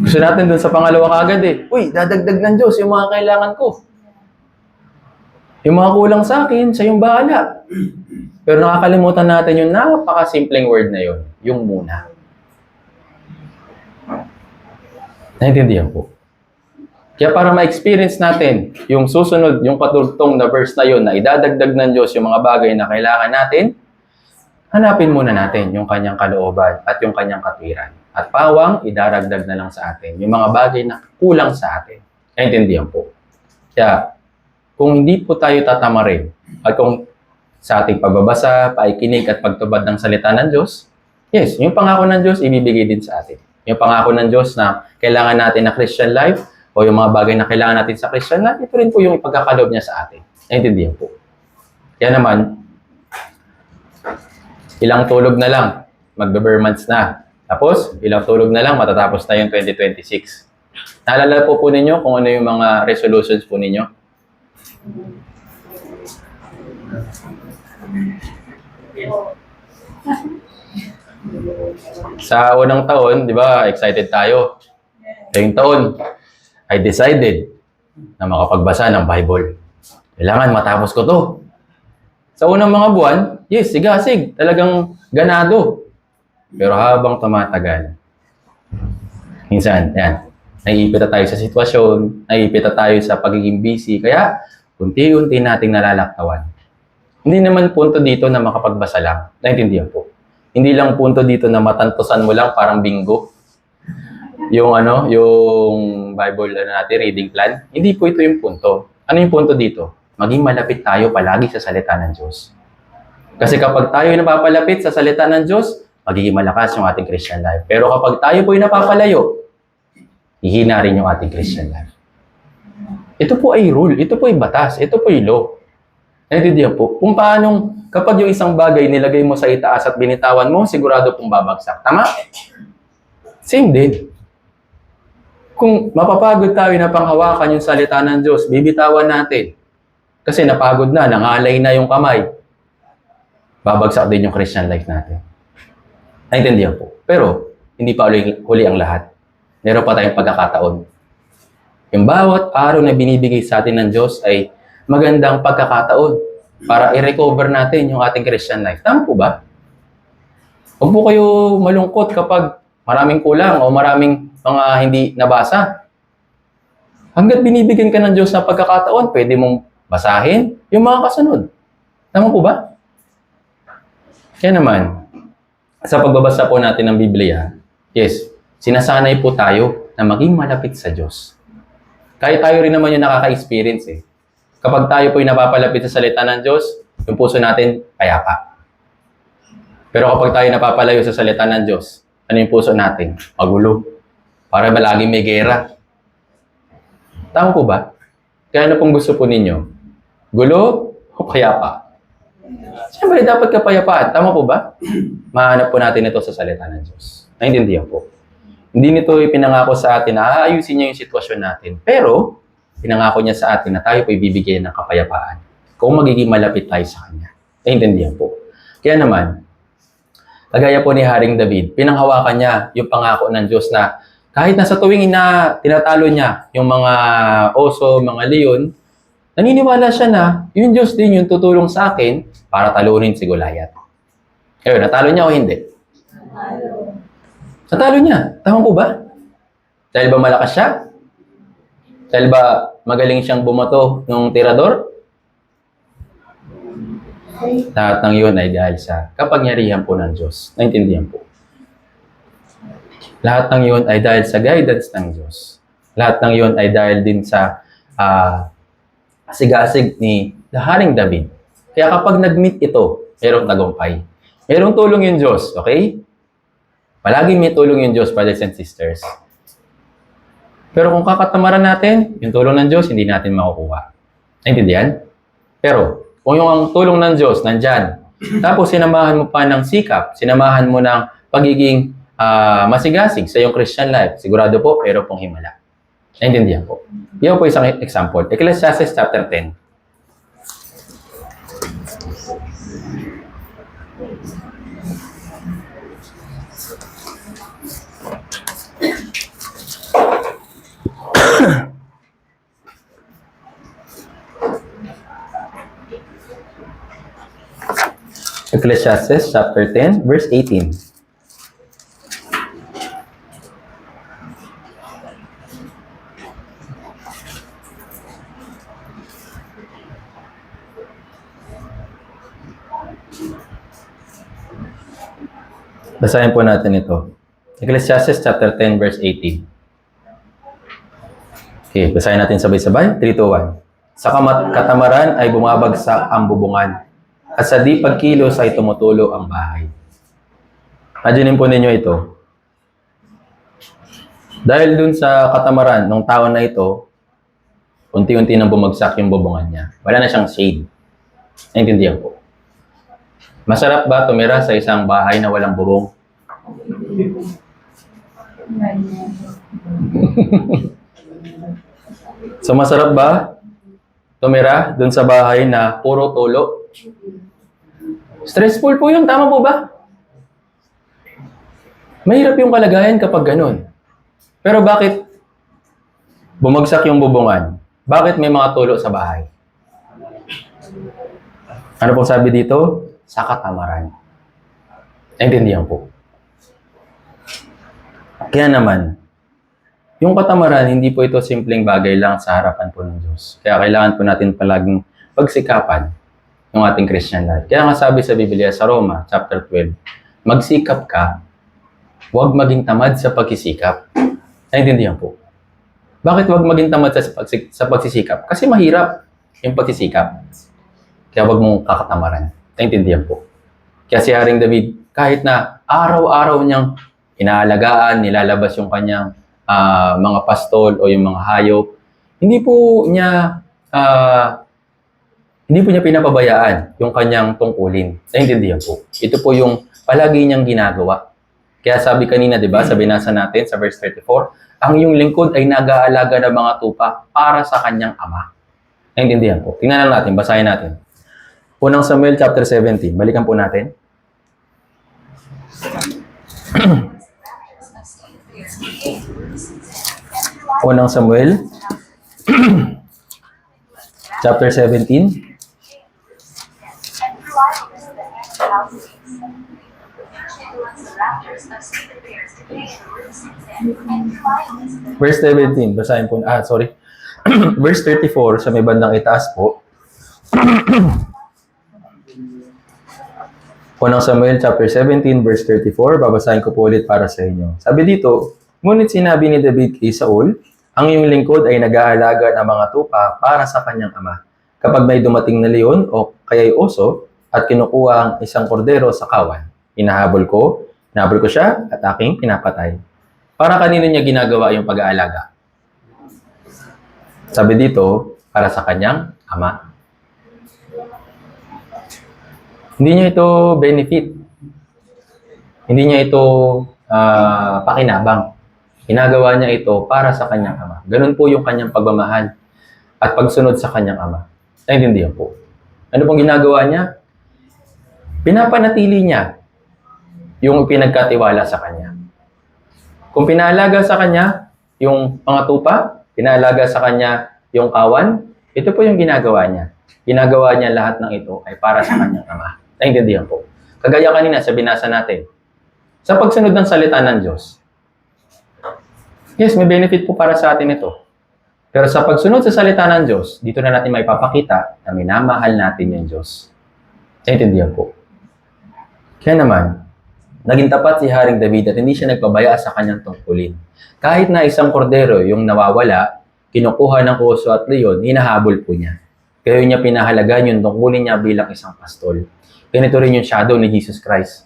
Gusto natin dun sa pangalawa kagad eh. Uy, dadagdag ng Diyos yung mga kailangan ko. Yung mga kulang sa akin, siya yung bahala. Pero nakakalimutan natin yung napakasimpleng word na yun. Yung muna. Naintindihan po. Kaya para ma-experience natin yung susunod, yung katugtong na verse na yun na idadagdag ng Diyos yung mga bagay na kailangan natin, hanapin muna natin yung kanyang kalooban at yung kanyang katwiran. At pawang, idaragdag na lang sa atin yung mga bagay na kulang sa atin. Naintindihan po. Kaya, kung hindi po tayo tatamarin at kung sa ating pagbabasa, paikinig at pagtubad ng salita ng Diyos, yes, yung pangako ng Diyos, ibibigay din sa atin. Yung pangako ng Diyos na kailangan natin na Christian life o yung mga bagay na kailangan natin sa Christian life, ito rin po yung ipagkakaloob niya sa atin. Naintindihan po. Kaya naman, ilang tulog na lang, magbe-bare months na. Tapos, ilang tulog na lang, matatapos na yung 2026. Naalala po ninyo kung ano yung mga resolutions po ninyo? Sa unang taon, di ba, excited tayo. Ngayong taon, I decided na makapagbasa ng Bible. Kailangan matapos ko to. Sa unang mga buwan, yes, sigasig, talagang ganado. Pero habang tumatagal, minsan, yan, naiipit na tayo sa sitwasyon, naiipit na tayo sa pagiging busy, kaya unti-unti nating nalalaktawan. Hindi naman punto dito na makapagbasa lang. Naintindihan po. Hindi lang punto dito na matantosan mo lang parang bingo. Yung Bible natin, reading plan. Hindi po ito yung punto. Ano yung punto dito? Maging malapit tayo palagi sa salita ng Diyos. Kasi kapag tayo napapalapit sa salita ng Diyos, magiging malakas yung ating Christian life. Pero kapag tayo po'y napapalayo, hihina rin yung ating Christian life. Ito po ay rule, ito po ay batas, ito po ay law. Naintindihan po? Kung paanong kapag yung isang bagay nilagay mo sa itaas at binitawan mo, sigurado pong babagsak. Tama? Same din. Kung mapapagod tayo na panghawakan yung salita ng Diyos, bibitawan natin. Kasi napagod na, nangalay na yung kamay. Babagsak din yung Christian life natin. Naintindihan po. Pero, hindi pa huli ang lahat. Meron pa tayong pagkakataon. Yung bawat araw na binibigay sa atin ng Diyos ay magandang pagkakataon para i-recover natin yung ating Christian life. Tama po ba? Huwag po kayo malungkot kapag maraming kulang o maraming mga hindi nabasa. Hanggat binibigyan ka ng Diyos na pagkakataon, pwede mong basahin yung mga kasunod. Tama po ba? Kaya naman, sa pagbabasa po natin ng Biblia, yes, sinasanay po tayo na maging malapit sa Diyos. Kahit tayo rin naman yung nakaka-experience eh. Kapag tayo po'y napapalapit sa salita ng Diyos, yung puso natin payapa. Pero kapag tayo napapalayo sa salita ng Diyos, ano yung puso natin? Magulo. Para ba laging may gera? Tama po ba? Kaya ano pong gusto po ninyo? Gulo o payapa? Siyempre, dapat kapayapaan. Tama po ba? Mahanap po natin ito sa salita ng Diyos. Naintindihan po. Hindi nito ipinangako sa atin na aayusin niya yung sitwasyon natin. Pero, pinangako niya sa atin na tayo po ibibigyan ng kapayapaan kung magiging malapit tayo sa Kanya. Naintindihan po. Kaya naman, kagaya po ni Haring David, pinanghawakan niya yung pangako ng Diyos na kahit nasa tuwing na tinatalo niya yung mga oso, mga leon, naniniwala siya na yung Diyos din yung tutulong sa akin para talunin si Goliath. Ngayon, natalo niya o hindi? Natalo niya. Tama po ba? Dahil ba malakas siya? Dahil ba magaling siyang bumato ng tirador? Lahat ng yun ay dahil sa kapangyarihan po ng Diyos. Naintindihan po. Lahat ng yun ay dahil sa guidance ng Diyos. Lahat ng yun ay dahil din sa sigasig ni Haring David. Kaya kapag nag-meet ito, mayroong tagumpay. Mayroong tulong yung Diyos, okay? Palaging may tulong yung Diyos, brothers and sisters. Pero kung kakatamaran natin, yung tulong ng Diyos, hindi natin makukuha. Naintindihan? Pero, kung yung ang tulong ng Diyos, nandyan, tapos sinamahan mo pa ng sikap, sinamahan mo ng pagiging masigasig sa iyong Christian life, sigurado po, pero pong himala. Naintindihan po. Yan po isang example. Ecclesiastes chapter 10. Ecclesiastes chapter 10, verse 18. Basahin po natin ito. Ecclesiastes chapter 10, verse 18. Okay, basahin natin sabay-sabay. 3, 2, 1. Sa katamaran ay bumabagsak ang bubungan, at sa di pagkilos ay tumutulo ang bahay. Imaginin po ninyo ito. Dahil dun sa katamaran ng tao na ito, unti-unti nang bumagsak yung bubungan niya. Wala na siyang shade. Naintindihan po. Masarap ba tumira sa isang bahay na walang bubong? So masarap ba tumira dun sa bahay na puro tulo? Stressful po yung tama po ba? Mahirap yung kalagayan kapag ganun. Pero bakit bumagsak yung bubungan? Bakit may mga tulo sa bahay? Ano pong sabi dito? Sa katamaran. Naintindihan po. Kaya naman, yung katamaran, hindi po ito simpleng bagay lang sa harapan po ng Diyos. Kaya kailangan po natin palaging pagsikapan ng ating Christian life. Kaya nga sabi sa Biblia sa Roma, chapter 12, magsikap ka, huwag maging tamad sa pagsisikap. Naintindihan po. Bakit huwag maging tamad sa pagsisikap? Kasi mahirap yung pagsisikap. Kaya huwag mong kakatamaran. Naintindihan po. Kaya si Haring David, kahit na araw-araw niyang inaalagaan, nilalabas yung kanyang mga pastol o yung mga hayop, hindi po niya pinapabayaan yung kanyang tungkulin. Naintindihan po. Ito po yung palagi niyang ginagawa. Kaya sabi kanina, di ba, sa binasa natin sa verse 34, ang iyong lingkod ay nag-aalaga ng mga tupa para sa kanyang ama. Naintindihan po. Tingnan lang natin, basahin natin. Unang Samuel chapter 17. Balikan po natin. Unang Samuel chapter 17. Verse 17, basahin po. Sorry. Verse 34, sa may bandang itaas po. Unang Samuel chapter 17, verse 34, babasahin ko po ulit para sa inyo. Sabi dito, ngunit sinabi ni David kay Saul, ang iyong lingkod ay nag-aalaga ng mga tupa para sa kanyang ama. Kapag may dumating na leon o kaya'y oso at kinukuha ang isang kordero sa kawan, hinahabol ko siya at aking pinapatay. Para kanino niya ginagawa yung pag-aalaga? Sabi dito, para sa kanyang ama. Hindi niya ito benefit. Hindi niya ito pakinabang. Ginagawa niya ito para sa kanyang ama. Ganun po yung kanyang pagmamahal at pagsunod sa kanyang ama. Naintindihan po. Ano pong ginagawa niya? Pinapanatili niya yung pinagkatiwala sa kanya. Kung pinaalaga sa kanya yung mga tupa, pinaalaga sa kanya yung kawan, ito po yung ginagawa niya. Ginagawa niya lahat ng ito ay para sa kanyang ama. Naintindihan po. Kagaya kanina sa binasa natin, sa pagsunod ng salita ng Diyos, yes, may benefit po para sa atin ito. Pero sa pagsunod sa salita ng Diyos, dito na natin may papakita na minamahal natin yung Diyos. Naintindihan po. Kaya naman, naging tapat si Haring David at hindi siya nagpabaya sa kanyang tungkulin. Kahit na isang kordero yung nawawala, kinukuha ng oso at leon, hinahabol po niya. Kaya niya pinahalagan yung tungkulin niya bilang isang pastol. Ganito rin yung shadow ni Jesus Christ.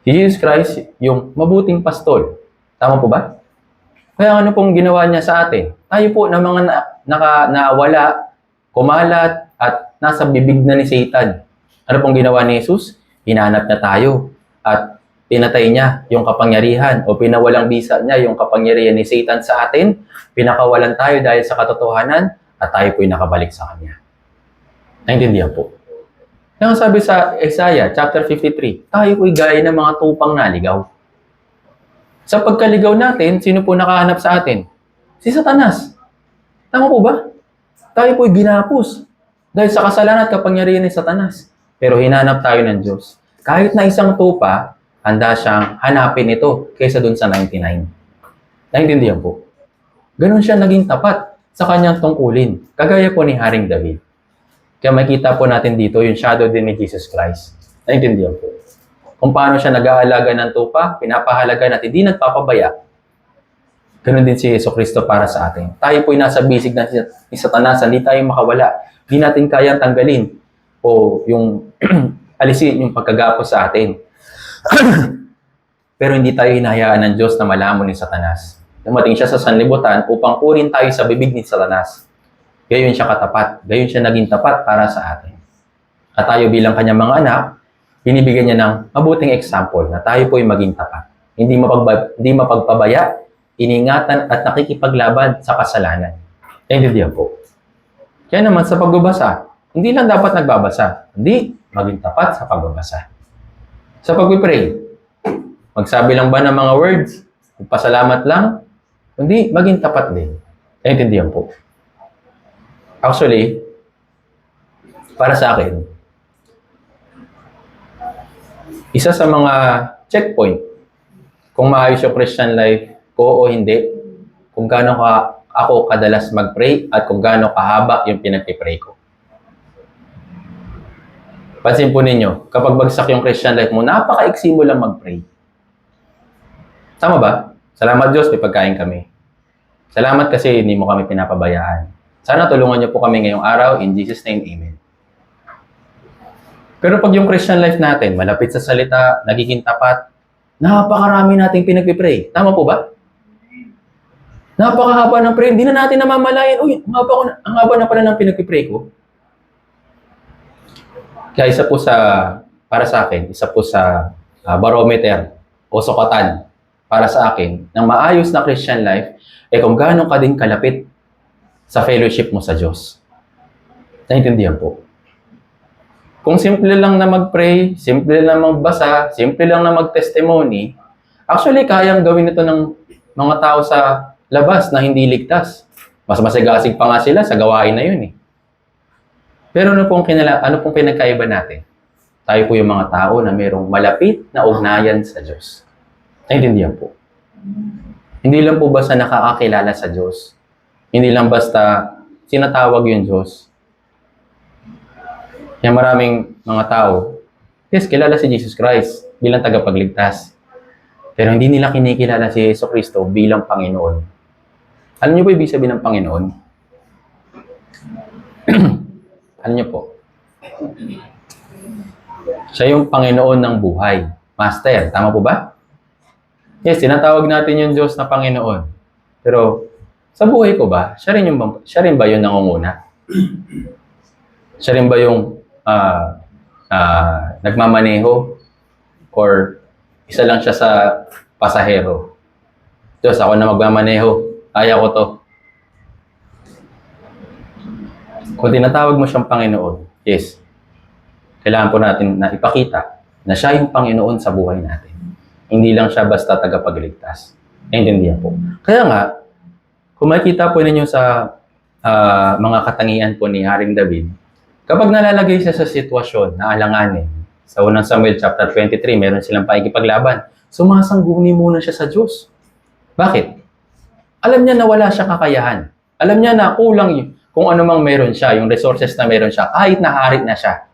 Si Jesus Christ, yung mabuting pastol. Tama po ba? Kaya ano pong ginawa niya sa atin? Tayo po na mga nawala, kumalat, at nasa bibig na ni Satan. Ano pong ginawa ni Jesus? Hinanap niya tayo at pinatay niya yung kapangyarihan o pinawalang bisa niya yung kapangyarihan ni Satan sa atin. Pinakawalan tayo dahil sa katotohanan at tayo po'y nakabalik sa Kanya. Naintindihan po. Kaya sabi sa Isaiah chapter 53, tayo po'y gaya ng mga tupang naligaw. Sa pagkaligaw natin, sino po nakahanap sa atin? Si Satanas. Tama po ba? Tayo po'y ginapos dahil sa kasalanan at kapangyarihan ni Satanas. Pero hinanap tayo ng Diyos. Kahit na isang tupa, handa siyang hanapin ito kaysa dun sa 99. Naintindihan po. Ganon siya naging tapat sa kanyang tungkulin. Kagaya po ni Haring David. Kaya makita po natin dito yung shadow din ni Jesus Christ. Naintindihan po. Kung paano siya nag-aalaga ng tupa, pinapahalaga at hindi nagpapabaya. Ganon din si Jesucristo para sa atin. Tayo po'y nasa bisig na ni Satanas, hindi tayo makawala. Hindi natin kayang tanggalin o yung alisin yung pagkagapos sa atin. Pero hindi tayo hinahayaan ng Diyos na malamon ni Satanas. Dumating siya sa sanlibutan upang kunin tayo sa bibig ni Satanas. Gayon siya katapat. Gayon siya naging tapat para sa atin. At tayo bilang kanyang mga anak, binibigyan niya ng mabuting example na tayo po'y maging tapat. hindi mapagpabaya, iningatan at nakikipaglaban sa kasalanan. Naintindihan po. Kaya naman sa pagbabasa, hindi lang dapat nagbabasa, hindi maging tapat sa pagbabasa. Sa pag-pray, magsabi lang ba ng mga words, magpasalamat lang, hindi maging tapat din. Naintindihan po. Actually, para sa akin, isa sa mga checkpoint kung maayos yung Christian life ko o hindi, kung gaano ako kadalas mag-pray at kung gaano kahaba yung pinag-pray ko. Pansin po ninyo, kapag bagsak yung Christian life mo, napaka-iksi mo lang mag-pray. Tama ba? Salamat Diyos, may pagkain kami. Salamat kasi hindi mo kami pinapabayaan. Sana tulungan niyo po kami ngayong araw. In Jesus' name, Amen. Pero pag yung Christian life natin, malapit sa salita, nagiging tapat, napakarami nating pinag-pray. Tama po ba? Napakahaba ng prayer. Hindi na natin namamalayan, uy, ang haba na pala ng pinag-pray ko. Kaya isa po para sa akin, isa po sa barometer o sukatan para sa akin ng maayos na Christian life kung gaano ka din kalapit sa fellowship mo sa Diyos. Naintindihan po. Kung simple lang na mag-pray, simple lang magbasa, simple lang na mag-testimony, actually kayang gawin ito ng mga tao sa labas na hindi ligtas. Mas masigasig pa nga sila sa gawain na yun eh. Pero ano pong pinagkaiba natin? Tayo po yung mga tao na mayroong malapit na ugnayan sa Diyos. Naintindihan po. Hindi lang po basta nakakakilala sa Diyos. Hindi lang basta sinatawag yung Diyos. Yung maraming mga tao, yes, kilala si Jesus Christ bilang tagapagligtas. Pero hindi nila kinikilala si Yesu Cristo bilang Panginoon. Alam niyo po ibig sabihin ng Panginoon? Alam niyo po? Siya yung Panginoon ng buhay. Master, tama po ba? Yes, tinatawag natin yung Diyos na Panginoon. Pero sa buhay ko ba, siya rin ba yung nangunguna? Siya rin ba yung nagmamaneho? Or isa lang siya sa pasahero? Diyos, ako na magmamaneho. Kaya ko to. Kung tinatawag mo siyang Panginoon, yes, kailangan po natin na ipakita na siya yung Panginoon sa buhay natin. Hindi lang siya basta tagapagligtas. Naintindihan po. Kaya nga, kung makikita po ninyo sa mga katangian po ni Haring David, kapag nalalagay siya sa sitwasyon na alanganin, sa 1 Samuel chapter 23, meron silang pakikipaglaban, sumasangguni muna siya sa Diyos. Bakit? Alam niya na wala siyang kakayahan. Alam niya na kulang kung ano mang meron siya, yung resources na meron siya, kahit na hari na siya.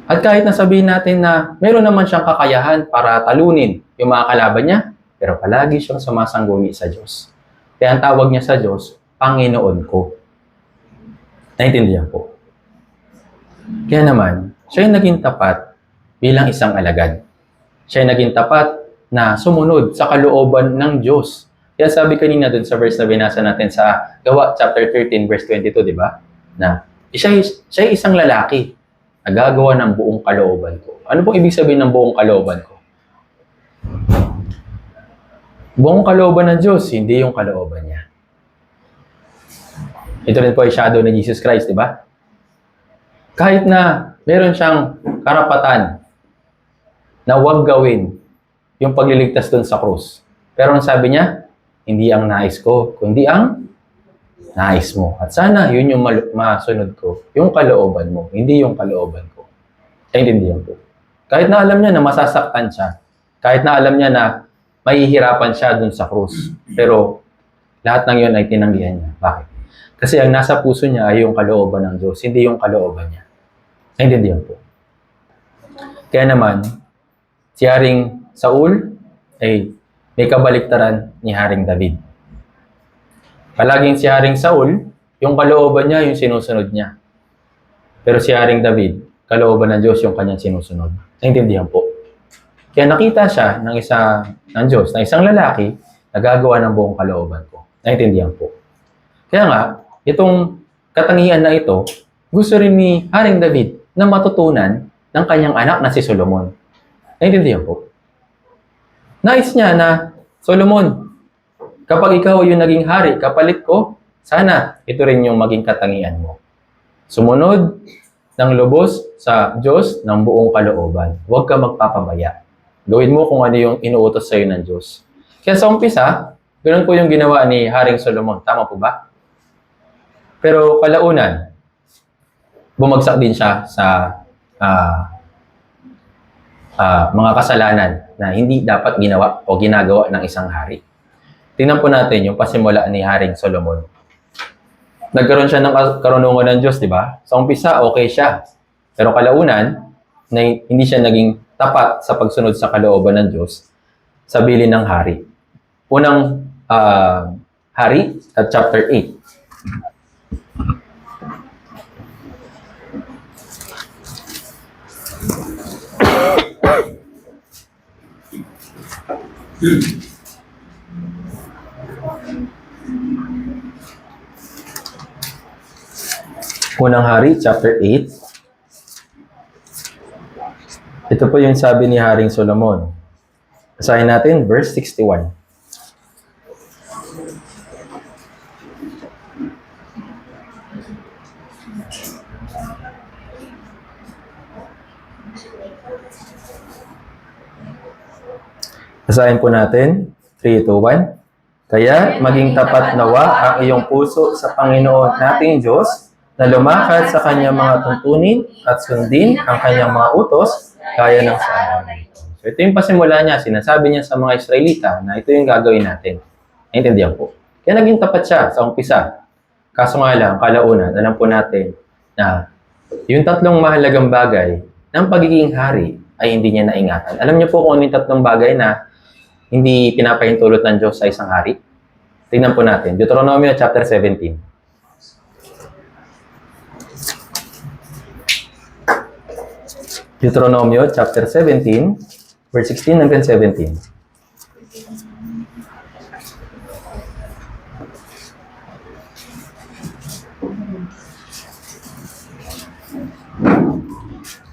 At kahit na sabihin natin na meron naman siyang kakayahan para talunin yung mga kalaban niya, pero palagi siyang sumasangguni sa Diyos. Kaya ang tawag niya sa Diyos, Panginoon ko. Naintindihan po. Kaya naman, siya yung naging tapat bilang isang alagad. Siya yung naging tapat na sumunod sa kalooban ng Diyos. Kaya sabi kanina dun sa verse na binasa natin sa Gawa chapter 13 verse 22, di ba? Na siya isang lalaki na gagawa ng buong kalooban ko. Ano pong ibig sabihin ng buong kalooban ko? Buong kalooban ng Diyos, hindi yung kalooban niya. Ito rin po ay shadow ni Jesus Christ, di ba? Kahit na meron siyang karapatan na huwag gawin yung pagliligtas doon sa krus. Pero ang sabi niya, hindi ang nais ko, kundi ang nais mo. At sana yun yung masunod ko, yung kalooban mo, hindi yung kalooban ko. Naintindihan po. Kahit na alam niya na masasaktan siya, kahit na alam niya na mahihirapan siya doon sa krus, pero lahat ng yun ay tinanggihan niya. Bakit? Kasi ang nasa puso niya ay yung kalooban ng Diyos, hindi yung kalooban niya. Naintindihan po. Kaya naman, si Haring Saul ay may kabaliktaran ni Haring David. Palaging si Haring Saul, yung kalooban niya, yung sinusunod niya. Pero si Haring David, kalooban ng Diyos yung kanyang sinusunod. Naintindihan po. Kaya nakita siya ng Diyos na isang lalaki na gagawa ng buong kalooban ko. Naintindihan po. Kaya nga, itong katangian na ito, gusto rin ni Haring David na matutunan ng kanyang anak na si Solomon. Naintindihan po. Nais niya na, Solomon, kapag ikaw yung naging hari, kapalit ko, sana ito rin yung maging katangian mo. Sumunod ng lubos sa Diyos ng buong kalooban. Huwag ka magpapabaya. Gawin mo kung ano yung inuutos sa'yo ng Diyos. Kaya sa umpisa, ganun po yung ginawa ni Haring Solomon. Tama po ba? Pero kalaunan, bumagsak din siya sa mga kasalanan na hindi dapat ginawa o ginagawa ng isang hari. Tingnan po natin yung pasimula ni Haring Solomon. Nagkaroon siya ng karunungan ng Diyos, di ba? Sa umpisa, okay siya. Pero kalaunan, na hindi siya naging tapat sa pagsunod sa kalooban ng Diyos sa bilin ng hari. Unang hari, at chapter 8. Unang Hari, chapter 8. Ito po yung sabi ni Haring Solomon. Basahin natin, verse 61. Basahin po natin, 3, 2, 1. Kaya maging tapat nawa ang iyong puso sa Panginoon nating Diyos, na lumakad sa kanyang mga tuntunin at sundin ang kanyang mga utos gaya ng sa araw na ito. So ito yung pasimula niya. Sinasabi niya sa mga Israelita na ito yung gagawin natin. Naintindihan po. Kaya naging tapat siya sa umpisa. Kaso nga lang, kalaunan, alam po natin na yung tatlong mahalagang bagay ng pagiging hari ay hindi niya naingatan. Alam niyo po kung ano yung tatlong bagay na hindi pinapahintulot ng Diyos sa isang hari? Tingnan po natin. Deuteronomy chapter 17. Deuteronomy chapter 17, verse 16 hanggang 17.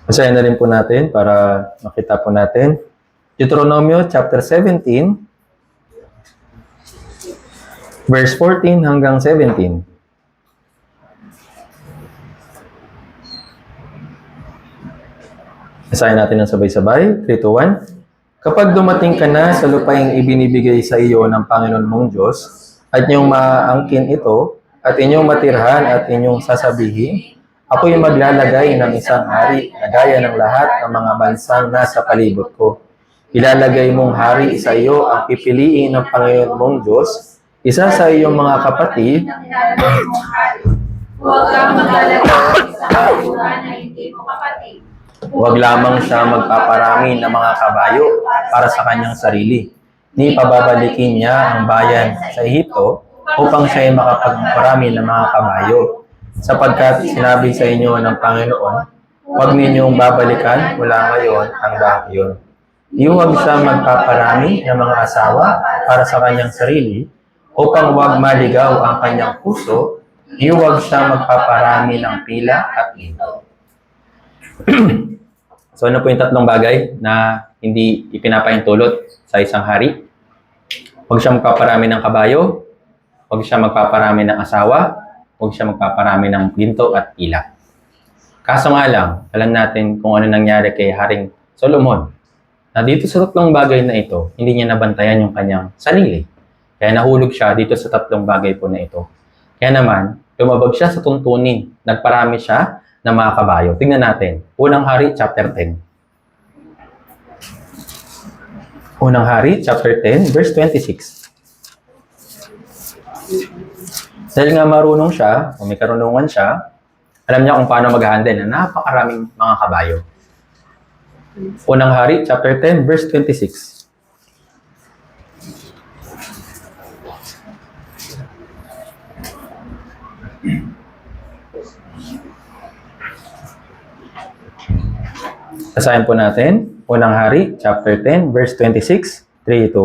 Basahin na rin po natin para makita po natin. Deuteronomy chapter 17, verse 14 hanggang 17. Basahin natin ng sabay-sabay. 3, 2, 1. Kapag dumating ka na sa lupaing ibinibigay sa iyo ng Panginoon mong Diyos, at inyong maaangkin ito, at inyong matirhan at inyong sasabihin, ako'y maglalagay ng isang hari na gaya ng lahat ng mga bansang nasa palibot ko. Ilalagay mong hari sa iyo ang pipiliin ng Panginoon mong Diyos, isa sa iyong mga kapatid, huwag kang maglalagay sa kaluhan na hindi mo kapatid. huwag lamang siya magpaparami ng mga kabayo para sa kanyang sarili. Ni pababalikin niya ang bayan sa Ehipto upang siya ay makapagparami ng mga kabayo. Sapagkat sinabi sa inyo ng Panginoon, huwag ninyong babalikan mula ngayon ang bahayon. Huwag siya magpaparami ng mga asawa para sa kanyang sarili upang huwag maligaw ang kanyang puso. Huwag siya magpaparami ng pila at ito. So ano po yung tatlong bagay na hindi ipinapahintulot sa isang hari? Huwag siya magpaparami ng kabayo, huwag siya magpaparami ng asawa, huwag siya magpaparami ng ginto at pila. Kaso nga lang, alam natin kung ano nangyari kay Haring Solomon. Na dito sa tatlong bagay na ito, hindi niya nabantayan yung kanyang sarili. Kaya nahulog siya dito sa tatlong bagay po na ito. Kaya naman, lumabag siya sa tuntunin. Nagparami siya ng mga kabayo. Tingnan natin. Unang Hari, chapter 10. Unang Hari, chapter 10, verse 26. Dahil nga marunong siya, o may karunungan siya, alam niya kung paano mag-handle na napakaraming mga kabayo. Unang Hari, chapter 10, verse 26. Basahin po natin. Unang Hari, chapter 10, verse 26. 3, 2,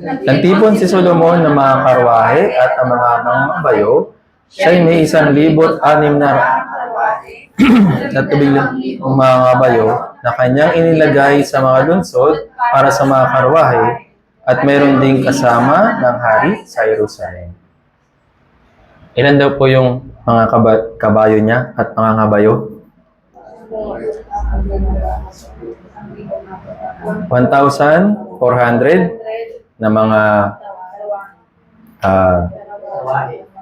1. Nagtipon si Solomon ng mga karwahe at ang mga bayo. Siya'y may 1,600 na tubig ng mga bayo na kanyang inilagay sa mga lunsod para sa mga karwahe at mayroon ding kasama ng hari sa Jerusalem. Ilan daw po yung mga kabayo niya at mga kabayo? 1,400 na mga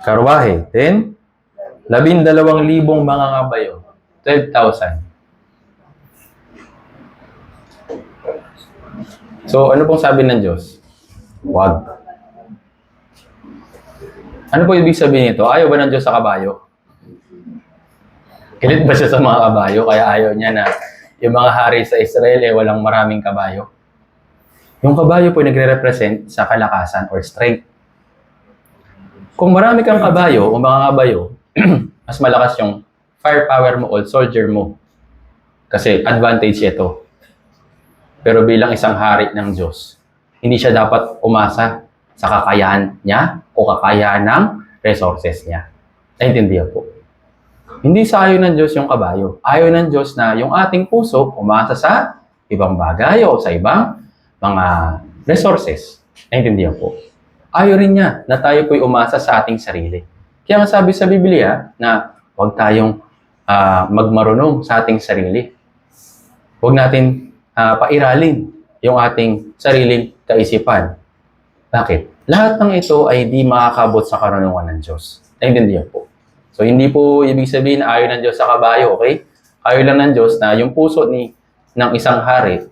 karwahe. Then, 12,000 mga kabayo. 12,000. So, ano pong sabi ng Diyos? Wag. Ano po ibig sabihin nito? Ayaw ba ng Diyos sa kabayo? Kilit ba siya sa mga kabayo? Kaya ayaw niya na yung mga hari sa Israel walang maraming kabayo. Yung kabayo po nagre-represent sa kalakasan or strength. Kung marami kang kabayo o mga kabayo, mas malakas yung firepower mo o soldier mo. Kasi advantage ito. Pero bilang isang hari ng Diyos, hindi siya dapat umasa sa kakayahan niya o kakayahan ng resources niya. Naintindihan po. Hindi sa ayaw ng Diyos yung kabayo. Ayaw ng Diyos na yung ating puso umasa sa ibang bagay o sa ibang mga resources. Naintindihan po. Ayaw rin niya na tayo po'y umasa sa ating sarili. Kaya nga sabi sa Biblia na huwag tayong magmarunong sa ating sarili. Huwag natin pairalin yung ating sariling kaisipan. Bakit? Lahat ng ito ay di makakabot sa karunungan ng Diyos. Naintindihan po. So, hindi po ibig sabihin na ayaw ng Diyos sa kabayo, okay? Ayaw lang ng Diyos na yung puso ng isang hari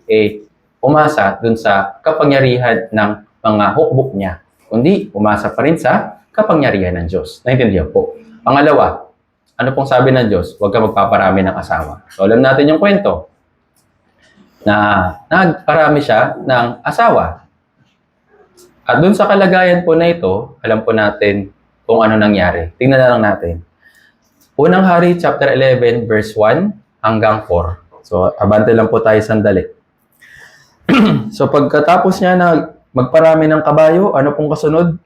umasa dun sa kapangyarihan ng mga hukbuk niya. Kundi, umasa pa rin sa kapangyarihan ng Diyos. Naintindihan po. Pangalawa, ano pong sabi ng Diyos? Huwag ka magpaparami ng asawa. So, alam natin yung kwento na nagparami siya ng asawa. At dun sa kalagayan po na ito, alam po natin kung ano nangyari. Tingnan na lang natin. Unang Hari, chapter 11, verse 1 hanggang 4. So, abante lang po tayo sandali. So, pagkatapos niya na magparami ng kabayo, ano pong kasunod?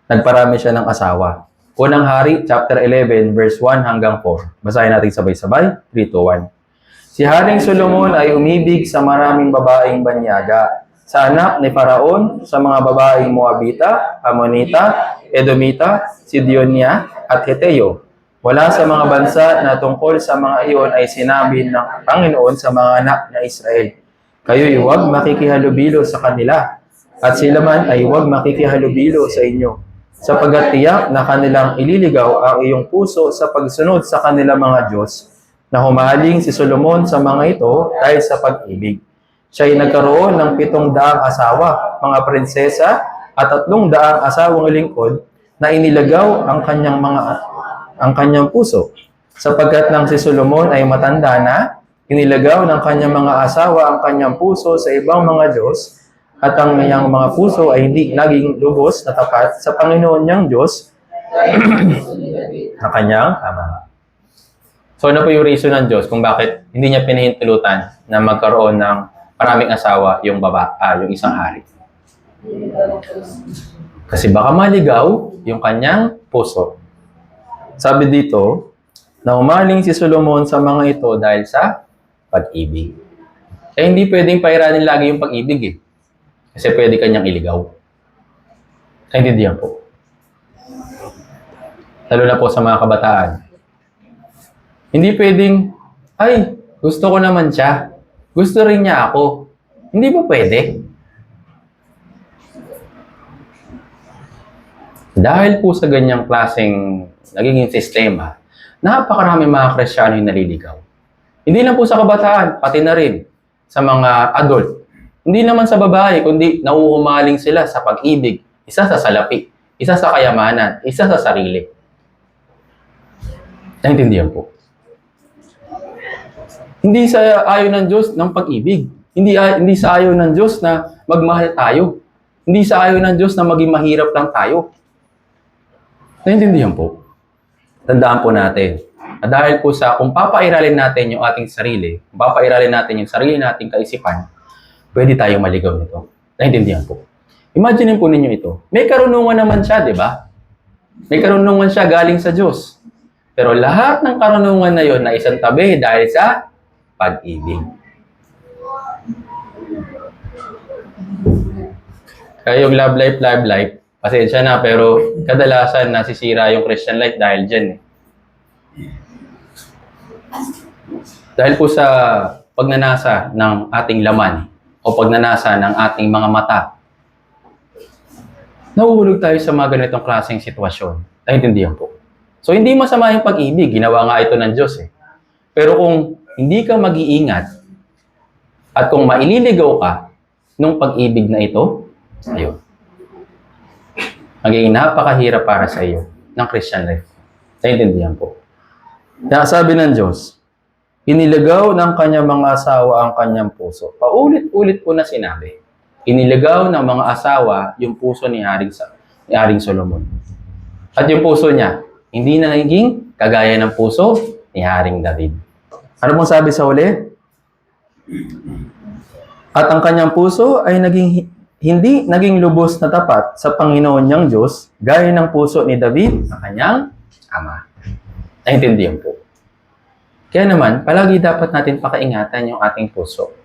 Nagparami siya ng asawa. Unang Hari, chapter 11, verse 1 hanggang 4. Basahin natin sabay-sabay. 3, 2, 1. Si Haring Solomon ay umibig sa maraming babaeng banyaga, sa anak ni Faraon, sa mga babaeng Moabita, Amonita, Edomita, Sidionia, at Heteo. Wala sa mga bansa na tungkol sa mga iyon ay sinabi ng Panginoon sa mga anak na Israel, kayo'y huwag makikihalubilo sa kanila, at sila man ay huwag makikihalubilo sa inyo, sapagkat tiyak na kanilang ililigaw ang iyong puso sa pagsunod sa kanilang mga Diyos, na humaling si Solomon sa mga ito dahil sa pag-ibig. Siya ay nagkaroon ng 700 asawa, mga prinsesa, at 300 asawang lingkod na inilagaw ang kanyang puso. Sapagkat nang si Solomon ay matanda na, inilagaw ng kanyang mga asawa ang kanyang puso sa ibang mga Diyos, at ang kanyang mga puso ay hindi naging lubos na tapat sa Panginoon niyang Diyos na kanyang ama. So, ano po yung reason ng Diyos kung bakit hindi niya pinahintulutan na magkaroon ng maraming asawa yung isang hari? Kasi baka maligaw yung kanyang puso. Sabi dito, na humaling si Solomon sa mga ito dahil sa pag-ibig. Hindi pwedeng pairanin lagi yung pag-ibig Kasi pwede kanyang iligaw. Naintindihan po. Lalo na po sa mga kabataan. Hindi pwedeng, ay, gusto ko naman siya. Gusto rin niya ako. Hindi po pwede. Dahil po sa ganyang klaseng nagiging sistema, napakarami mga Kristiyano yung naliligaw. Hindi lang po sa kabataan, pati na rin sa mga adult. Hindi naman sa babae, kundi nauumaling sila sa pag-ibig. Isa sa salapi, isa sa kayamanan, isa sa sarili. Naintindihan po. Hindi sa ayaw ng Diyos ng pag-ibig. Hindi sa ayaw ng Diyos na magmahal tayo. Hindi sa ayaw ng Diyos na maging mahirap lang tayo. Naintindihan po. Tandaan po natin. Na dahil po sa kung papairalin natin yung ating sarili, kung papairalin natin yung sarili nating kaisipan, pwede tayong maligaw nito. Naintindihan po. Imagine po ninyo ito. May karunungan naman siya, di ba? May karunungan siya galing sa Diyos. Pero lahat ng karunungan na yon na isang tabi dahil sa pag-ibig. Kaya yung love life, pasensya na, pero kadalasan nasisira yung Christian life dahil dyan. Dahil po sa pagnanasa ng ating laman o pagnanasa ng ating mga mata, nahuhulog tayo sa mga ganitong klaseng sitwasyon. Naintindihan po. So, hindi masama yung pag-ibig. Ginawa nga ito ng Diyos eh. Pero kung hindi ka mag-iingat at kung maililigaw ka nung pag-ibig na ito, ayun. Magiging napakahirap para sa iyo ng Christian life. Naintindihan po. Kaya sabi ng Diyos, iniligaw ng kanyang mga asawa ang kanyang puso. Paulit-ulit po na sinabi. Iniligaw ng mga asawa yung puso ni Haring Solomon. At yung puso niya, hindi na naging kagaya ng puso ni Haring David. Ano pong sabi sa huli? At ang kanyang puso ay hindi naging lubos na tapat sa Panginoon niyang Diyos, gaya ng puso ni David, ang kanyang ama. Naintindihan po. Kaya naman, palagi dapat natin pakaingatan yung ating puso.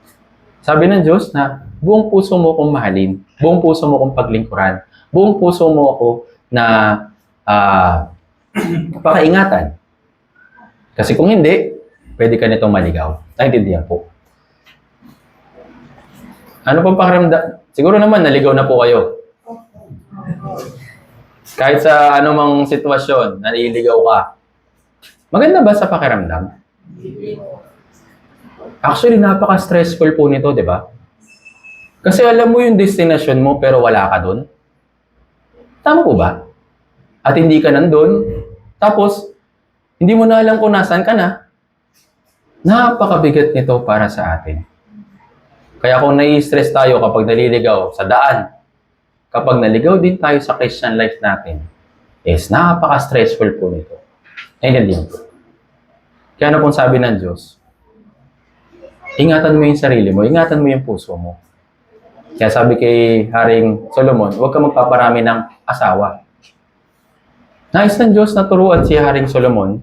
Sabi ng Diyos na buong puso mo kong mahalin, buong puso mo kong paglingkuran, buong puso mo ako na pakaingatan. Kasi kung hindi, pwede ka nitong maligaw. Naintindihan po. Ano pong pakiramdam? Siguro naman, naligaw na po kayo. Kahit sa anumang sitwasyon, naliligaw ka. Maganda ba sa pakiramdam? Actually, napaka-stressful po nito, di ba? Kasi alam mo yung destination mo pero wala ka doon. Tama po ba? At hindi ka nandun. Tapos, hindi mo na alam kung nasaan ka na. Napakabigat nito para sa atin. Kaya kung nai-stress tayo kapag naliligaw sa daan, kapag naligaw din tayo sa Christian life natin, is napaka-stressful po nito. Naintindihan po. Kaya na pong sabi ng Diyos, ingatan mo yung sarili mo, ingatan mo yung puso mo. Kaya sabi kay Haring Solomon, huwag ka magpaparami ng asawa. Nais ng Diyos na turuan si Haring Solomon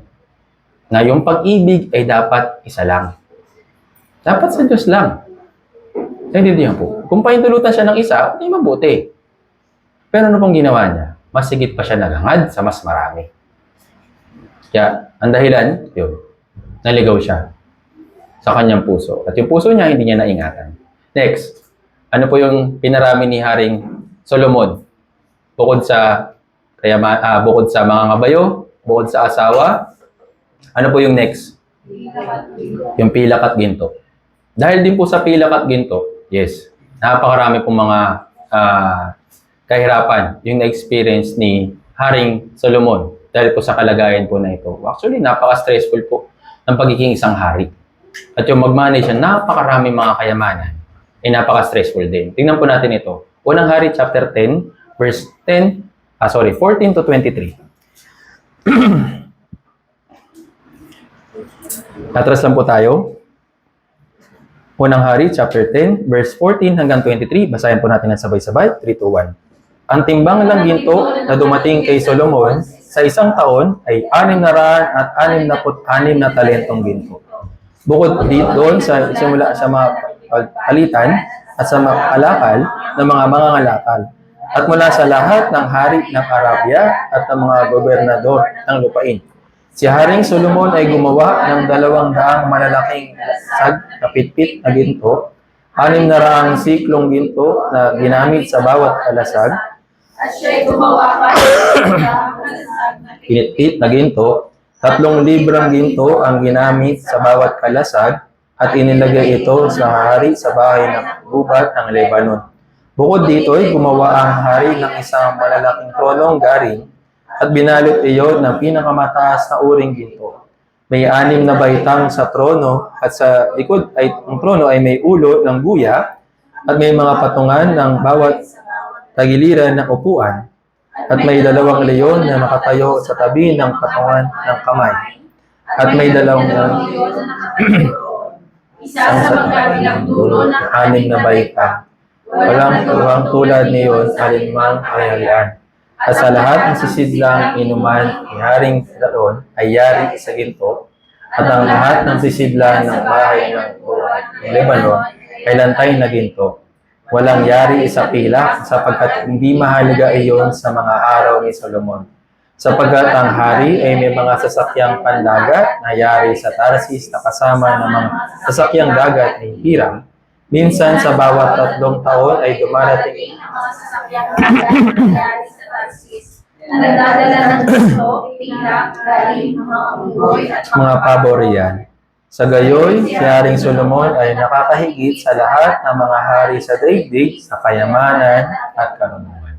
na yung pag-ibig ay dapat isa lang. Dapat sa Diyos lang. Naintindihan po. Kung paintulutan siya ng isa, hindi mabuti. Pero ano pong ginawa niya? Mas sigit pa siya nagangad sa mas marami. Kaya, ang dahilan, yun, naligaw siya sa kanyang puso. At yung puso niya, hindi niya naingatan. Next, ano po yung pinarami ni Haring Solomon? Bukod sa mga ngabayo, bukod sa asawa, ano po yung next? Yung pilak at ginto. Dahil din po sa pilak at ginto, yes, napakarami pong mga kahirapan yung na-experience ni Haring Solomon dahil po sa kalagayan po na ito. Actually, napaka-stressful po ng pagiging isang hari. At yung mag-manage siya, napakaraming mga kayamanan, ay napaka-stressful din. Tingnan po natin ito. Unang Hari, chapter 10, verse 14 to 23. Atras lang po tayo. Unang Hari, chapter 10, verse 14 hanggang 23. Basahin po natin ang sabay-sabay. 3, 2, 1. Ang timbang ng ginto na dumating kay Solomon sa isang taon ay 666 na talentong ginto. Bukod doon sa simula sa mga palitan at sa mga alakal ng mga mangangalakal. At mula sa lahat ng hari ng Arabia at ng mga gobernador ng lupain. Si Haring Solomon ay gumawa ng 200 malalaking kapitpit na ginto, 600 siklong ginto na ginamit sa bawat kalasag, At siya'y gumawa pa pinitpit na ginto, 3 librang ginto ang ginamit sa bawat kalasag at inilagay ito sa hari sa bahay ng gubat ng Lebanon. Bukod dito ay gumawa ang hari ng isang malalaking tronong garing at binalot iyon ng pinakamataas na uring ginto. May 6 na baitang sa trono at sa likod ay ang trono ay may ulo ng guya at may mga patungan ng bawat tagiliran ng upuan at may 2 leon na nakatayo sa tabi ng patungan ng kamay at may 2 isa sa magkabilang dulo ng 6 na baita. Walang tulad niyon alinmang kaharian. At sa lahat ng sisidlang inuman ni Haring Daon ay yari sa ginto at ang lahat ng sisidlan ng bahay ng Lebanon ay lantay na ginto. Walang yari sa pilak sapagkat hindi mahalaga iyon sa mga araw ni Solomon. Sapagkat ang hari ay may mga sasakyang pandagat na yari sa Tarsis na kasama ng mga sasakyang dagat ni Hiram. Minsan sa bawat 3 taon ay dumarating ang mga sasakyang nangyari sa Tarsis na nagdadala ng gusto, pilak, galing, mga unggoy at mga paboriyan. Sa gayoy, si Haring Solomon ay nakakahigit sa lahat ng mga hari sa daigdig sa kayamanan at karunungan.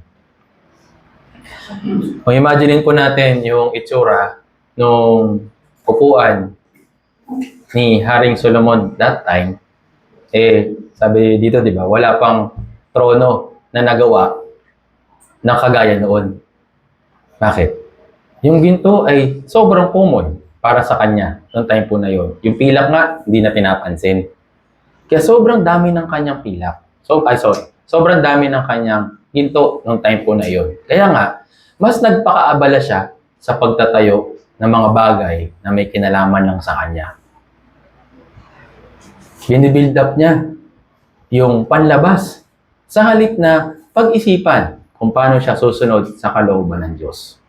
Kung imaginein po natin yung itsura nung upuan ni Haring Solomon that time, sabi dito, di ba, wala pang trono na nagawa ng kagaya noon. Bakit? Yung ginto ay sobrang common para sa kanya noong time po na yon. Yung pilak nga, hindi na pinapansin. Kaya sobrang dami ng kanyang pilak. Sobrang dami ng kanyang ginto noong time po na yon. Kaya nga, mas nagpakaabala siya sa pagtatayo ng mga bagay na may kinalaman lang sa kanya. Binibuild up niya yung panlabas sa halip na pag-isipan kung paano siya susunod sa kalooban ng Diyos.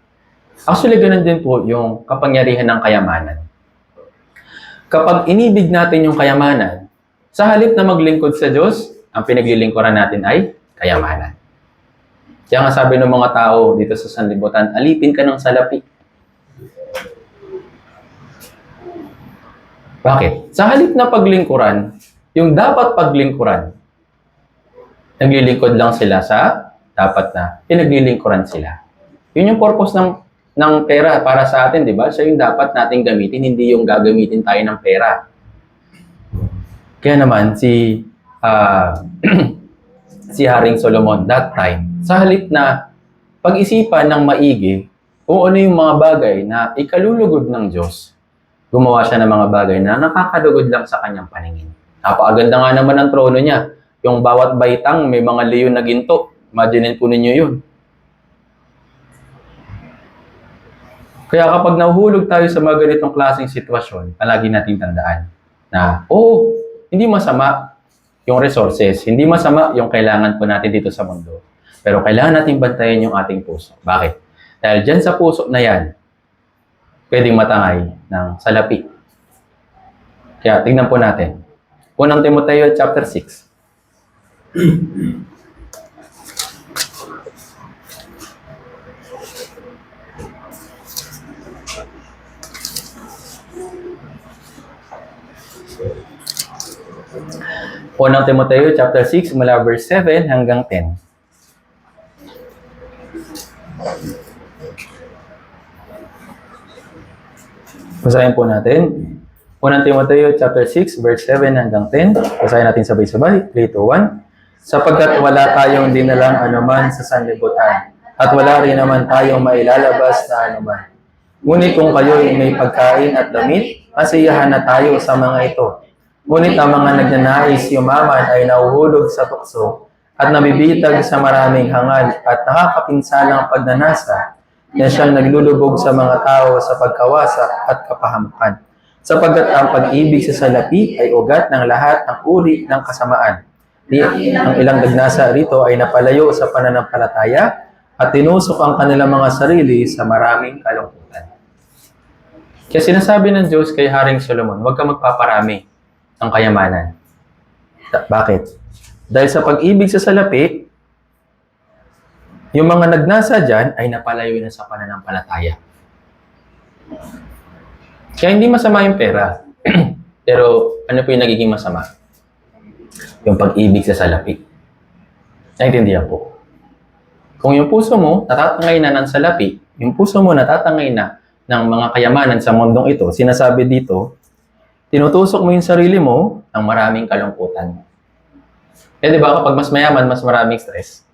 Actually, ganun din po yung kapangyarihan ng kayamanan. Kapag inibig natin yung kayamanan, sa halip na maglingkod sa Diyos, ang pinaglilingkuran natin ay kayamanan. Kaya nga sabi ng mga tao dito sa sanlibutan, alipin ka ng salapi. Bakit? Sa halip na paglingkuran, yung dapat paglingkuran, naglilingkod lang sila sa dapat na pinaglilingkuran sila. Yun yung purpose ng pera para sa atin, di ba? Siya yung dapat nating gamitin, hindi yung gagamitin tayo ng pera. Kaya naman, si Haring Solomon that time, sa halip na pag-isipan ng maigi kung ano yung mga bagay na ikalulugod ng Diyos, gumawa siya ng mga bagay na nakakalugod lang sa kanyang paningin. Napakaganda nga naman ang trono niya. Yung bawat baitang may mga leon na ginto. Imaginin po ninyo yun. Kaya kapag nahuhulog tayo sa mga ganitong klaseng sitwasyon, palagi nating tandaan na, hindi masama yung resources, hindi masama yung kailangan po natin dito sa mundo. Pero kailangan nating bantayan yung ating puso. Bakit? Dahil dyan sa puso na yan, pwedeng matangay ng salapi. Kaya tingnan po natin. Unang Timoteo chapter 6. Unang Timoteo chapter 6 mula verse 7 hanggang 10. Basahin po natin. Unang Timoteo chapter 6 verse 7 hanggang 10. Basahin natin sabay-sabay. 3, 2, 1. Sapagkat wala tayong dinalang anuman sa sanlibutan at wala rin naman tayong mailalabas na anuman. Ngunit kung kayo'y may pagkain at damit, masiyahan na tayo sa mga ito. Ngunit ang mga nagnanais yumaman ay nahuhulog sa tukso at nabibitag sa maraming hangal at nakakapinsalang pagnanasa na siyang naglulubog sa mga tao sa pagkawasak at kapahamakan. Sapagkat ang pag-ibig sa salapi ay ugat ng lahat ng uri ng kasamaan. Ang ilang nagnasa rito ay napalayo sa pananampalataya at tinusok ang kanilang mga sarili sa maraming kalungkutan. Kaya sinasabi ng Diyos kay Haring Solomon, huwag ka magpaparami ng kayamanan. Bakit? Dahil sa pag-ibig sa salapi, yung mga nagnasa dyan ay napalayo na sa pananampalataya. Kaya hindi masama yung pera. Pero ano po yung nagiging masama? Yung pag-ibig sa salapi. Naintindihan po. Kung yung puso mo natatangay na ng salapi, yung puso mo natatangay na ng mga kayamanan sa mundong ito, sinasabi dito, tinutusok mo yung sarili mo ng maraming kalungkutan. Di ba kapag mas mayaman, mas maraming stress?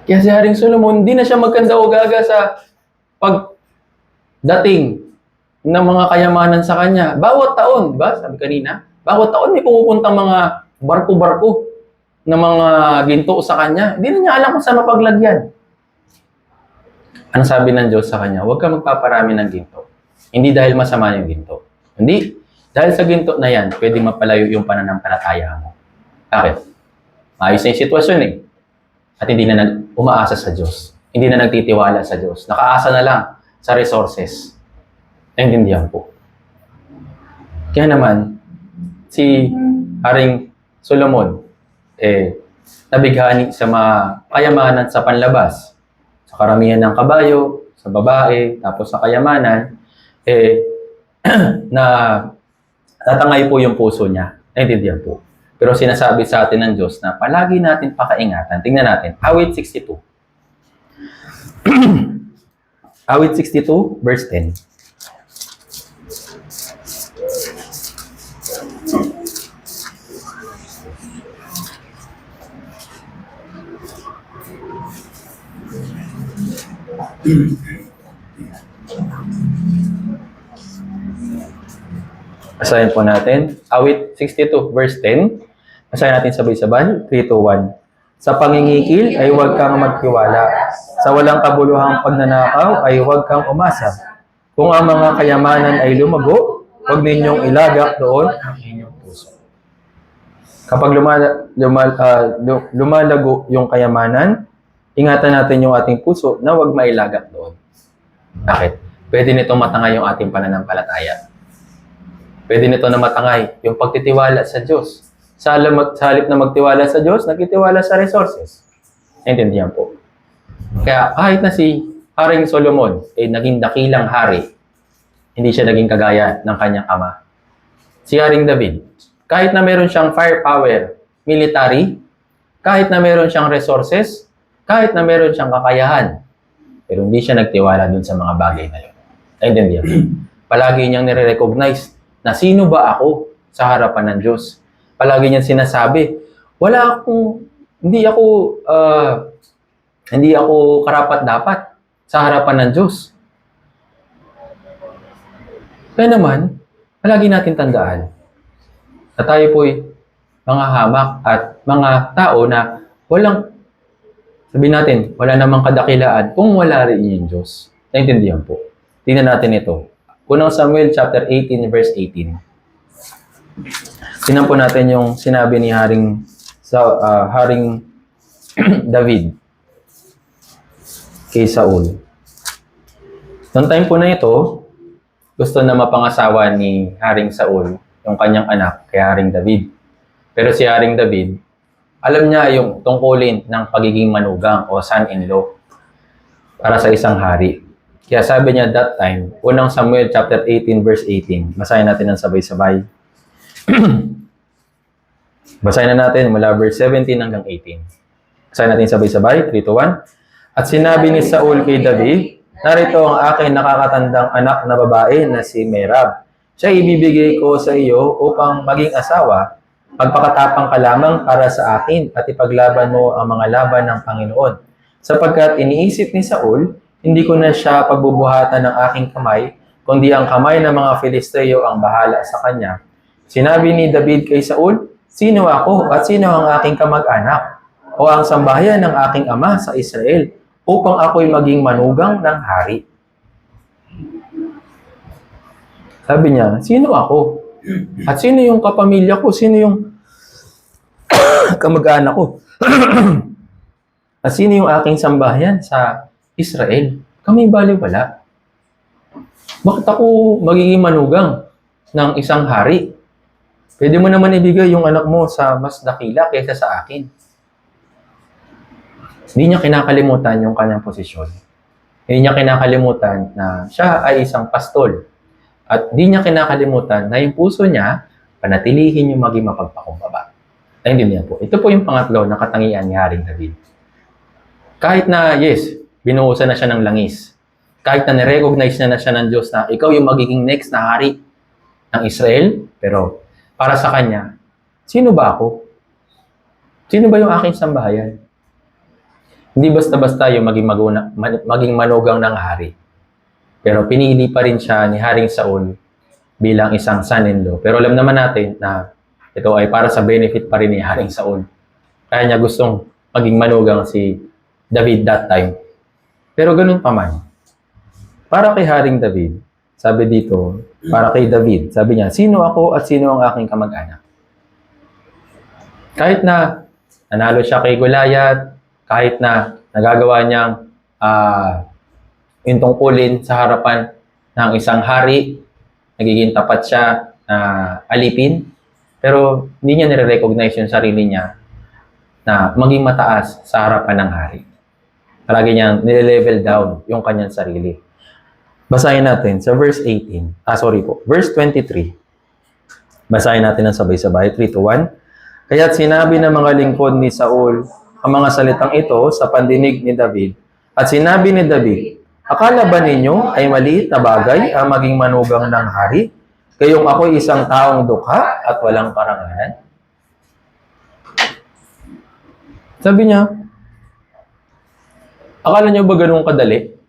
Kaya si Haring Solomon, hindi na siya magkanda-ugaga sa pagdating ng mga kayamanan sa kanya. Bawat taon, ba? Sabi kanina, bawat taon may pumupuntang mga barko-barko na mga ginto sa kanya. Hindi na niya alam kung saan mapaglagyan. Ano sabi ng Diyos sa kanya? Huwag ka magpaparami ng ginto. Hindi dahil masama yung ginto. Hindi. Dahil sa ginto na yan, pwedeng mapalayo yung pananampalataya mo. Bakit? Maayos na yung sitwasyon eh. At hindi na umaasa sa Diyos. Hindi na nagtitiwala sa Diyos. Nakaasa na lang sa resources. Naintindihan po. Kaya naman, si Haring Solomon, nabighani sa mga kayamanan sa panlabas. Sa karamihan ng kabayo, sa babae, tapos sa kayamanan, na tatangay po yung puso niya. Naintindihan po. Pero sinasabi sa atin ng Diyos na palagi natin pakaingatan. Tingnan natin. Awit 62. Awit 62, verse 10. Basahin po natin. Awit 62, verse 10. Basahin natin sabay-sabay. 3, 2, 1. Sa pangingikil ay huwag kang magtiwala. Sa walang kabuluhang pagnanakaw ay huwag kang umasa. Kung ang mga kayamanan ay lumago, huwag ninyong ilagak doon ang inyong puso. Kapag lumalago yung kayamanan, ingatan natin yung ating puso na huwag mailagak doon. Bakit? Pwede nitong matangay yung ating pananampalataya. Pwede nito na matangay yung pagtitiwala sa Diyos. Sa halip na magtiwala sa Diyos, nagtitiwala sa resources. Naintindihan po. Kaya kahit na si Haring Solomon ay naging dakilang hari, hindi siya naging kagaya ng kanyang ama. Si Haring David, kahit na meron siyang firepower, military, kahit na meron siyang resources, kahit na meron siyang kakayahan, pero hindi siya nagtiwala dun sa mga bagay na yun. Naintindihan po. Palagi niyang nire-recognize na sino ba ako sa harapan ng Diyos. Palagi niyang sinasabi, hindi ako karapat-dapat sa harapan ng Diyos. Kaya naman, palagi natin tandaan na tayo po'y mga hamak at mga tao na sabihin natin, wala namang kadakilaan kung wala rin yung Diyos. Naintindihan po. Tingnan natin ito. Unang Samuel chapter 18 verse 18. Tingnan po natin yung sinabi ni Haring David kay Saul. Noong time po na ito, gusto na mapangasawa ni Haring Saul yung kanyang anak kay Haring David. Pero si Haring David, alam niya yung tungkulin ng pagiging manugang o son-in-law para sa isang hari. Kaya sabi niya that time, unang Samuel chapter 18 verse 18. Basahin natin ng sabay-sabay. Basahin na natin mula verse 17 hanggang 18. Basahin natin sabay-sabay, 3, 2, 1. At sinabi ni Saul kay David, narito ang aking nakakatandang anak na babae na si Merab. Siya ibibigay ko sa iyo upang maging asawa. Magpakatapang ka lamang para sa akin at ipaglaban mo ang mga laban ng Panginoon. Sapagkat iniisip ni Saul, hindi ko na siya pagbubuhatan ng aking kamay, kundi ang kamay ng mga Filisteo ang bahala sa kanya. Sinabi ni David kay Saul, sino ako at sino ang aking kamag-anak o ang sambahayan ng aking ama sa Israel upang ako'y maging manugang ng hari? Sabi niya, sino ako? At sino yung kapamilya ko? Sino yung kamag-anak ko? At sino yung aking sambahayan sa Israel? Kami baliwala. Bakit ako magiging manugang ng isang hari? Pwede mo naman ibigay yung anak mo sa mas dakila kaysa sa akin. Hindi niya kinakalimutan yung kanyang posisyon. Hindi niya kinakalimutan na siya ay isang pastol. At hindi niya kinakalimutan na yung puso niya, panatilihin yung maging mapagpakumbaba. Naintindihan po. Ito po yung pangatlo na katangian ni Haring David. Kahit na, yes, binuhusan na siya ng langis. Kahit na nirecognize na siya ng Diyos na ikaw yung magiging next na hari ng Israel, pero para sa kanya, sino ba ako? Sino ba yung aking sambahayan? Hindi basta-basta yung maging manugang ng hari. Pero pinili pa rin siya ni Haring Saul bilang isang son-in-law. Pero alam naman natin na ito ay para sa benefit pa rin ni Haring Saul. Kaya niya gustong maging manugang si David that time. Pero ganun pa man, para kay Haring David, sabi dito, para kay David, sabi niya, sino ako at sino ang aking kamag-anak? Kahit na nanalo siya kay Goliath, kahit na nagagawa niyang yung tungkulin sa harapan ng isang hari, nagiging tapat siya na alipin, pero hindi niya nire-recognize yung sarili niya na maging mataas sa harapan ng hari. Palagi niyang nile-level down yung kanyang sarili. Basahin natin sa verse 18. Verse 23. Basahin natin ng sabay-sabay, 3 to 1. Kaya't sinabi ng mga lingkod ni Saul ang mga salitang ito sa pandinig ni David. At sinabi ni David, akala ba ninyo ay maliit na bagay ang maging manugang ng hari? Kayong ako'y isang taong dukha at walang karangalan? Sabi niya, akala niyo ba ganun kadali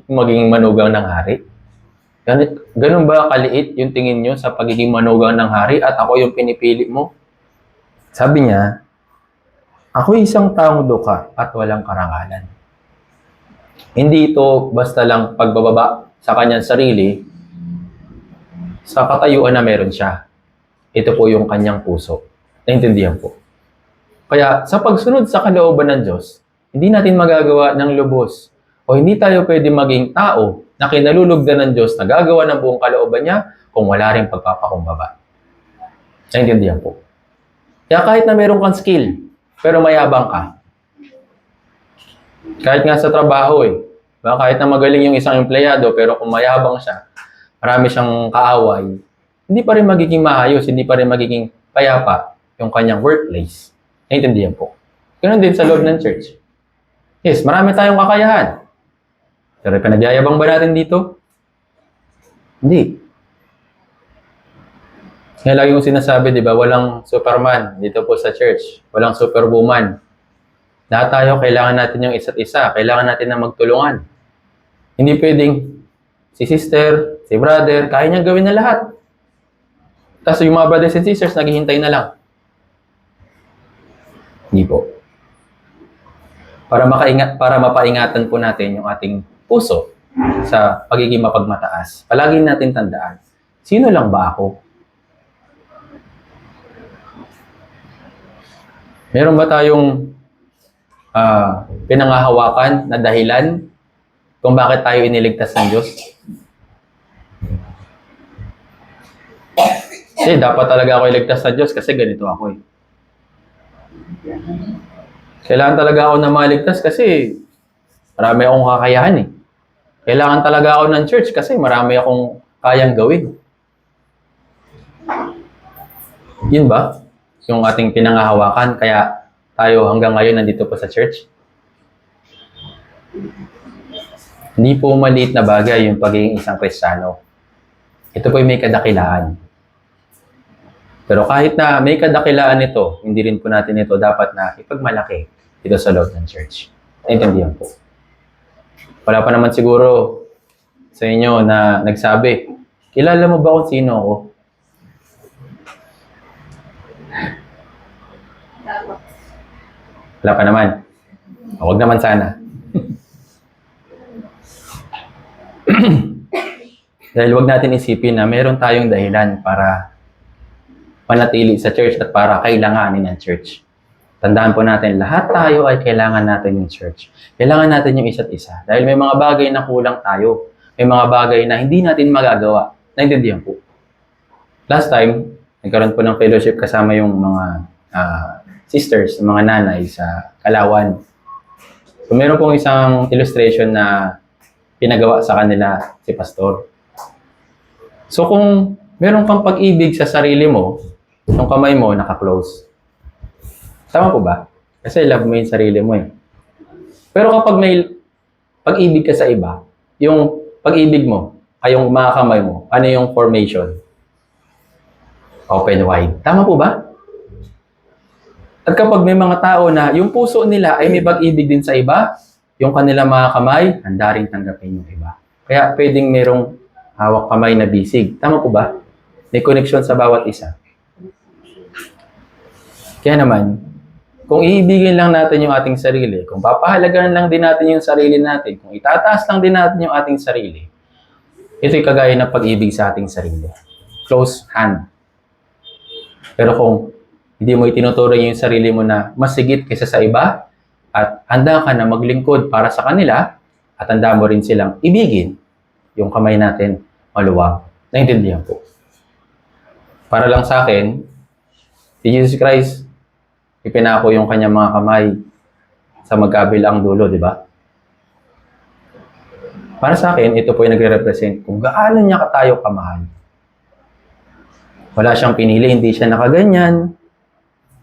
maging manugang ng hari? Ganun ba kaliit yung tingin niyo sa pagiging manugang ng hari at ako yung pinipili mo? Sabi niya, ako'y isang taong dukha at walang karangalan. Hindi ito basta lang pagbababa sa kanyang sarili sa katayuan na meron siya. Ito po yung kanyang puso. Naintindihan po. Kaya sa pagsunod sa kalooban ng Diyos, hindi natin magagawa ng lubos o hindi tayo pwede maging tao na kinalulugdan ng Diyos na gagawa ng buong kalooban niya kung wala rin pagpapakumbaba. Naintindihan po. Kaya kahit na meron kang skill, pero mayabang ka, kahit nga sa trabaho kahit na magaling yung isang empleyado, pero kung mayabang siya, marami siyang kaaway, hindi pa rin magiging maayos, hindi pa rin magiging payapa yung kanyang workplace. Naintindihan po. Ganun din sa loob ng church. Yes, marami tayong kakayahan. Pero pinagyayabang ba natin dito? Hindi. Kaya lagi kong sinasabi, di ba, walang superman dito po sa church. Walang superwoman. Lahat tayo, kailangan natin yung isa't isa. Kailangan natin na magtulungan. Hindi pwedeng si sister, si brother, kaya niyang gawin na lahat. Tapos yung mga brothers and sisters, naghihintay na lang. Hindi po. Para mapaingatan po natin yung ating puso sa pagiging mapagmataas. Palagi natin tandaan, sino lang ba ako? Meron ba tayong pinangahawakan na dahilan kung bakit tayo iniligtas ng Diyos? Kasi dapat talaga ako iligtas sa Diyos kasi ganito ako Kailangan talaga ako na maligtas kasi marami akong kakayahan Kailangan talaga ako ng church kasi marami akong kayang gawin. Yun ba? Yung ating pinangahawakan, kaya tayo hanggang ngayon nandito po sa church? Hindi po maliit na bagay yung pagiging isang Kristiyano. Ito po yung may kadakilaan. Pero kahit na may kadakilaan ito, hindi rin po natin ito dapat na ipagmalaki dito sa loob ng church. Naintindihan po. Wala pa naman siguro sa inyo na nagsabi, kilala mo ba kung sino ako? Wala pa naman. Huwag naman sana. Dahil huwag natin isipin na meron tayong dahilan para panatili sa church at para kailanganin ng church. Tandaan po natin, lahat tayo ay kailangan natin yung church. Kailangan natin yung isa't isa. Dahil may mga bagay na kulang tayo. May mga bagay na hindi natin magagawa. Naintindihan po. Last time, nagkaroon po ng fellowship kasama yung mga sisters, mga nanay sa Kalawan. So, meron pong isang illustration na pinagawa sa kanila si Pastor. So, kung meron kang pag-ibig sa sarili mo, yung kamay mo naka-close. Tama po ba? Kasi love mo yung sarili mo Pero kapag may pag-ibig ka sa iba, yung pag-ibig mo, ay yung mga kamay mo, ano yung formation? Open wide. Tama po ba? At kapag may mga tao na yung puso nila ay may pag-ibig din sa iba, yung kanilang mga kamay, handa rin tanggapin yung iba. Kaya pwedeng merong hawak kamay na bisig. Tama po ba? May connection sa bawat isa. Kaya naman, kung iibigin lang natin yung ating sarili, kung papahalagaan lang din natin yung sarili natin, kung itataas lang din natin yung ating sarili, ito'y kagaya ng pag-ibig sa ating sarili. Close hand. Pero kung hindi mo itinuturing yung sarili mo na mas sigit kaysa sa iba, at handa ka na maglingkod para sa kanila, at handa mo rin silang ibigin, yung kamay natin maluwag. Naintindihan po. Para lang sa akin, si Jesus Christ, ipinako yung kanyang mga kamay sa magkabilang dulo, di ba? Para sa akin, ito po yung nagre-represent kung gaano niya tayo kamahal. Wala siyang pinili, hindi siya nakaganyan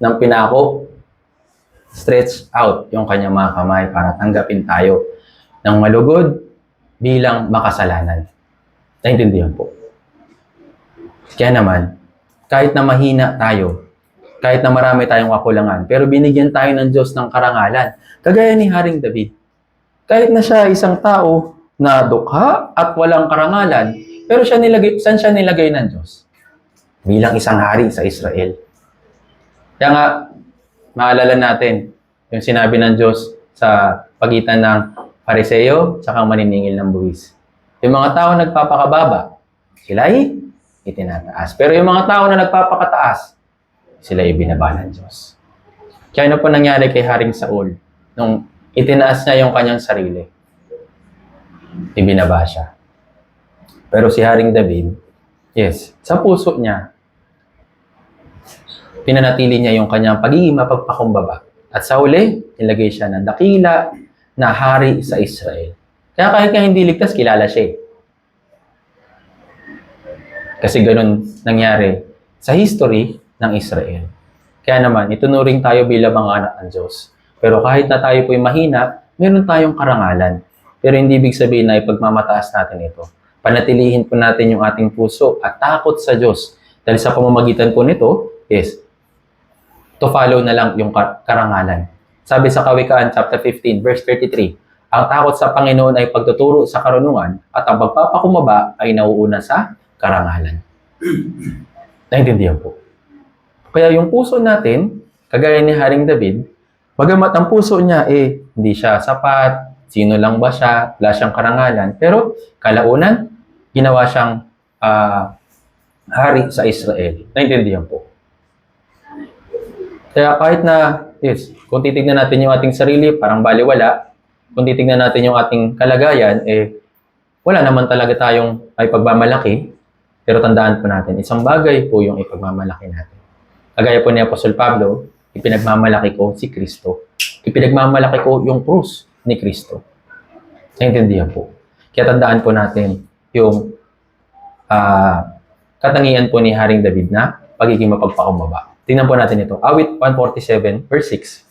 ng pinako. Stretch out yung kanyang mga kamay para tanggapin tayo ng malugod bilang makasalanan. Naintindihan po. Kaya naman, kahit na mahina tayo, kahit na marami tayong kakulangan, pero binigyan tayo ng Diyos ng karangalan. Kagaya ni Haring David. Kahit na siya isang tao na dukha at walang karangalan, pero saan siya nilagay ng Diyos? Bilang isang hari sa Israel. Kaya nga, maalala natin yung sinabi ng Diyos sa pagitan ng Pariseo at maniningil ng buwis. Yung mga tao nagpapakababa, sila ay itinataas. Pero yung mga tao na nagpapakataas, sila ay binaba ng Diyos. Kaya ano po nangyari kay Haring Saul nung itinaas niya yung kanyang sarili? Ibinaba siya. Pero si Haring David, yes, sa puso niya, pinanatili niya yung kanyang pagiging mapagpakumbaba. At sa huli, nilagay siya ng dakila na hari sa Israel. Kaya kahit nga hindi ligtas, kilala siya. Kasi ganun nangyari sa history ng Israel. Kaya naman, itunuring tayo bilang mga anak ng Diyos. Pero kahit na tayo po'y mahina, meron tayong karangalan. Pero hindi ibig sabihin na ipagmamataas natin ito. Panatilihin po natin yung ating puso at takot sa Diyos. Dahil sa pamamagitan po nito, yes, to follow na lang yung karangalan. Sabi sa Kawikaan, chapter 15, verse 33, ang takot sa Panginoon ay pagtuturo sa karunungan at ang pagpapakumbaba ay nauuna sa karangalan. Naintindihan po. Kaya yung puso natin, kagaya ni Haring David, bagamat ang puso niya, hindi siya sapat, sino lang ba siya, wala siyang karangalan, pero kalaunan, ginawa siyang hari sa Israel. Naintindihan po. Kaya kahit na, yes, kung titignan natin yung ating sarili, parang baliwala. Kung titignan natin yung ating kalagayan, wala naman talaga tayong ay pagmamalaki. Pero tandaan po natin, isang bagay po yung ipagmamalaki natin. Kagaya po ni Apostol Pablo, ipinagmamalaki ko si Kristo. Ipinagmamalaki ko yung krus ni Kristo. Naintindihan po. Kaya tandaan po natin yung katangian po ni Haring David na pagiging mapagpakumbaba. Tingnan po natin ito. Awit 147, verse 6.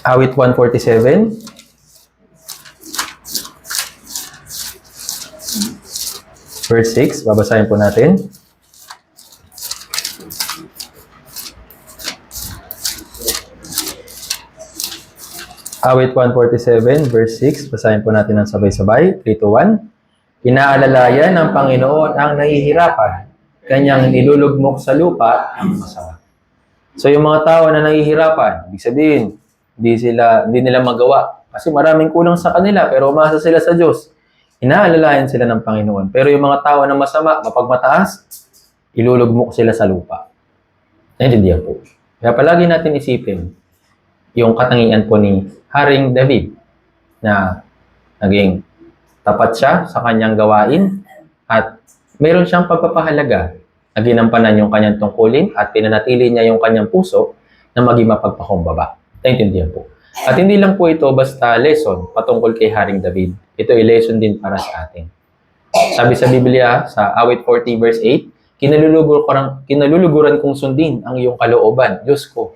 Awit 147. Verse 6. Babasahin po natin. Awit 147, verse 6. Basahin po natin ng sabay-sabay. 3, 2, 1. Inaalalayan ng Panginoon ang nahihirapan. Kanyang nilulugmok sa lupa ang masama. So yung mga tao na nahihirapan, ibig sabihin, hindi nila magawa. Kasi maraming kulang sa kanila, pero umasa sila sa Diyos. Inaalalayan sila ng Panginoon. Pero yung mga tao na masama, mapagmataas, ilulugmok sila sa lupa. Naintindihan po. Kaya palagi natin isipin yung katangian po ni Haring David na naging tapat siya sa kanyang gawain at meron siyang pagpapahalaga na ginampanan yung kanyang tungkulin at pinanatili niya yung kanyang puso na maging mapagpakumbaba. Naintindihan po. At hindi lang po ito basta lesson patungkol kay Haring David. Ito ay lesson din para sa atin. Sabi sa Biblia, sa awit 40 verse 8, kinaluluguran kong sundin ang iyong kalooban, Diyos ko.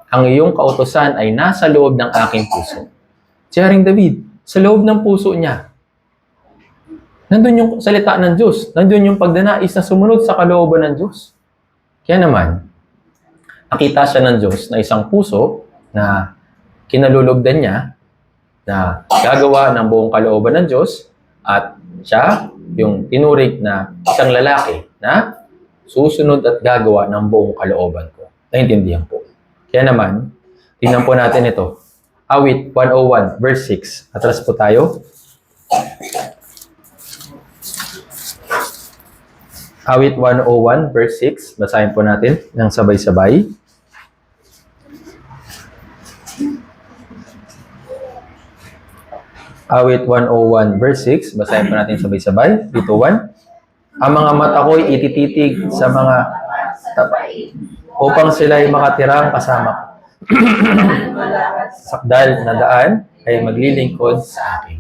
Ang iyong kautusan ay nasa loob ng aking puso. Si Haring David, sa loob ng puso niya, nandun yung salita ng Diyos. Nandun yung pagdanais na sumunod sa kalooban ng Diyos. Kaya naman, nakita siya ng Diyos na isang puso na kinalulugdan niya na gagawa ng buong kalooban ng Diyos at siya yung tinuring na isang lalaki na susunod at gagawa ng buong kalooban ko. Naintindihan po. Kaya naman, tingnan po natin ito. Awit 101 verse 6. Atras po tayo. Awit 101 verse 6. Basahin po natin ng sabay-sabay. Awit 101 verse 6. Basahin po natin sabay-sabay. Dito 1. Ang mga mata ko'y itititig sa mga tapat upang sila'y makatirang kasama ko. Sakdal na daan ay maglilingkod sa akin.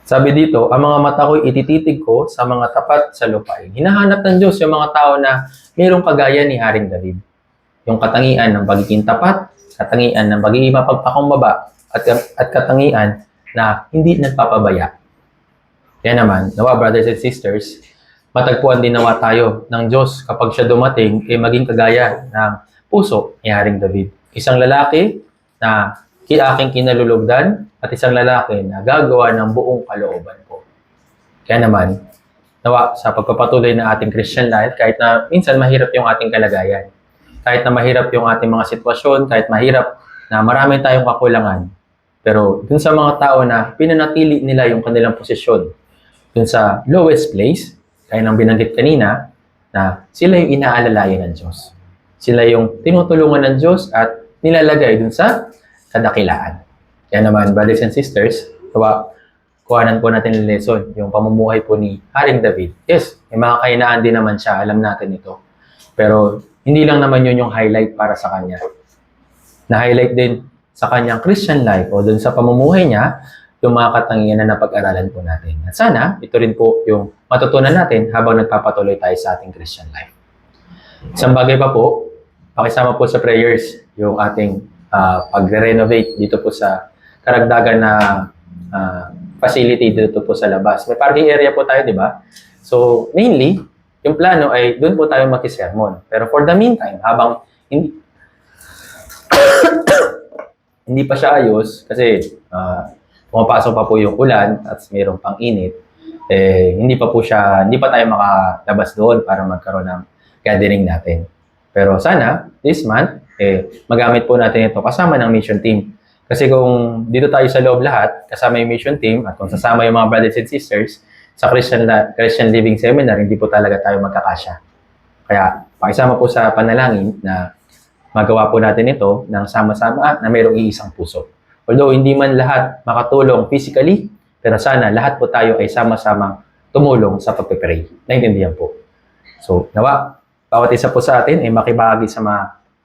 Sabi dito, ang mga mata ko'y itititig ko sa mga tapat sa lupain. Hinahanap ng Diyos yung mga tao na mayroong kagaya ni Haring David. Yung katangian ng pagiging tapat, katangian ng pagiging mapagpakumbaba, at katangian na hindi nagpapabaya. Kaya naman, nawa brothers and sisters, matagpuan din nawa tayo ng Diyos kapag siya dumating, maging kagaya ng puso ni Haring David. Isang lalaki na aking kinalulugdan at isang lalaki na gagawa ng buong kalooban ko. Kaya naman, nawa sa pagpapatuloy ng ating Christian life, kahit na minsan mahirap yung ating kalagayan, kahit na mahirap yung ating mga sitwasyon, kahit mahirap na marami tayong kakulangan, pero dun sa mga tao na pinanatili nila yung kanilang posisyon, dun sa lowest place, kaya nang binanggit kanina, na sila yung inaalalayan ng Diyos. Sila yung tinutulungan ng Diyos at nilalagay dun sa kadakilaan. Kaya naman, brothers and sisters, kuhanan po natin yung lesson, yung pamumuhay po ni Haring David. Yes, may mga kahinaan din naman siya, alam natin ito. Pero hindi lang naman yun yung highlight para sa kanya. Na-highlight din sa kanyang Christian life o dun sa pamumuhay niya, yung mga katangian na napag-aralan po natin. At sana, ito rin po yung matutunan natin habang nagpapatuloy tayo sa ating Christian life. Isang bagay pa po, pakisama po sa prayers yung ating pag-renovate dito po sa karagdagan na facility dito po sa labas. May parking area po tayo, di ba? So, mainly, yung plano ay doon po tayo makisermon. Pero for the meantime, habang hindi pa siya ayos, kasi pumapasok pa po yung ulan at mayroong pang-init, hindi pa tayo makalabas doon para magkaroon ng gathering natin. Pero sana, this month, magamit po natin ito kasama ng mission team. Kasi kung dito tayo sa loob lahat, kasama yung mission team, at kung sasama yung mga brothers and sisters, sa Christian Living Seminar, hindi po talaga tayo magkakasya. Kaya, pakisama po sa panalangin na magawa po natin ito ng sama-sama na mayroong iisang puso. Although hindi man lahat makatulong physically, pero sana lahat po tayo ay sama-samang tumulong sa pagpipray. Naintindihan po. So, nawa, bawat isa po sa atin ay makibahagi sa mga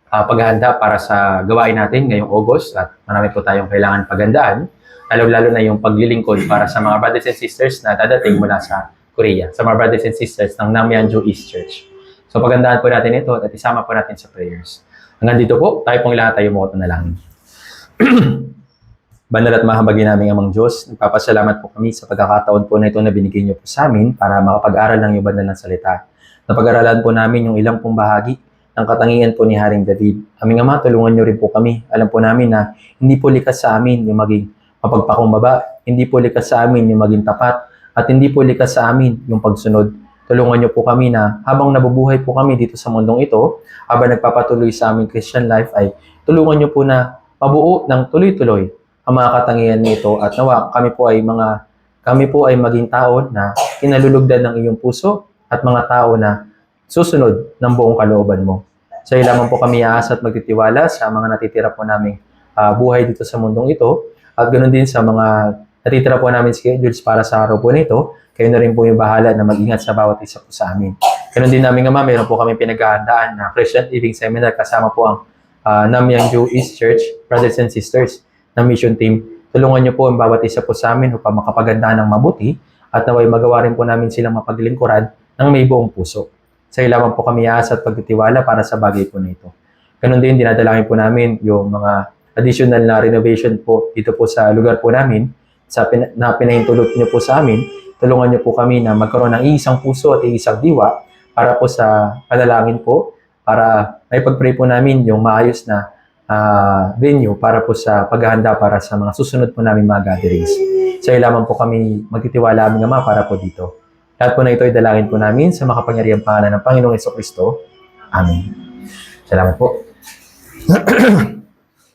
paghahanda para sa gawain natin ngayong August at marami po tayong kailangan paghandaan, lalo-lalo na yung paglilingkod para sa mga brothers and sisters na dadating mula sa Korea, sa mga brothers and sisters ng Namyanju East Church. So, paghandaan po natin ito at isama po natin sa prayers. Hanggang dito po, tayo pong lahat tayo mo na lang. Banal at mahabagin naming Amang Diyos, nagpapasalamat po kami sa pagkakataon po na ito na binigay niyo po sa amin para makapag-aral ng iyong banal na salita. Napag-aralan po namin yung ilang pong bahagi ng katangian po ni Haring David. Aming Ama, tulungan niyo rin po kami. Alam po namin na hindi po likas sa amin yung maging mapagpakumbaba, hindi po likas sa amin yung maging tapat, at hindi po likas sa amin yung pagsunod. Tulungan niyo po kami na habang nabubuhay po kami dito sa mundong ito, habang nagpapatuloy sa aming Christian life, ay tulungan niyo po na mabuo ng tuloy-tuloy ang mga katangian nito at nawa kami po ay maging tao na kinalulugdan ng iyong puso at mga tao na susunod ng buong kalooban mo. Sa iyo lamang po kami aasa at magtitiwala sa mga natitira po naming buhay dito sa mundong ito at ganoon din sa mga natitira po namin schedules para sa araw po nito. Kayo na rin po yung bahala na mag-ingat sa bawat isa po sa amin. Ganoon din namin Ama, mayroon po kami pinaghahandaan na Christian Living Seminar kasama po ang Namyanju East Church, brothers and sisters ng mission team. Tulungan niyo po ang bawat isa po sa amin upang makapaganda ng mabuti at naway magawa rin po namin silang mapaglingkuran ng may buong puso. Sa iyo lamang po kami aasa at pagtitiwala para sa bagay po na ito. Ganoon din, dinadalangin po namin yung mga additional na renovation po dito po sa lugar po namin na pinahintulot niyo po sa amin. Tulungan niyo po kami na magkaroon ng iisang puso at iisang diwa para po sa panalangin po, para may pag-pray po namin yung maayos na venue para po sa paghahanda para sa mga susunod po namin mga gatherings. Sa iyo lamang po kami magtitiwala aming Ama para po dito. Lahat po na ito ay dalangin po namin sa makapangyarihang pangalan ng Panginoong Hesus Kristo. Amen. Salamat po.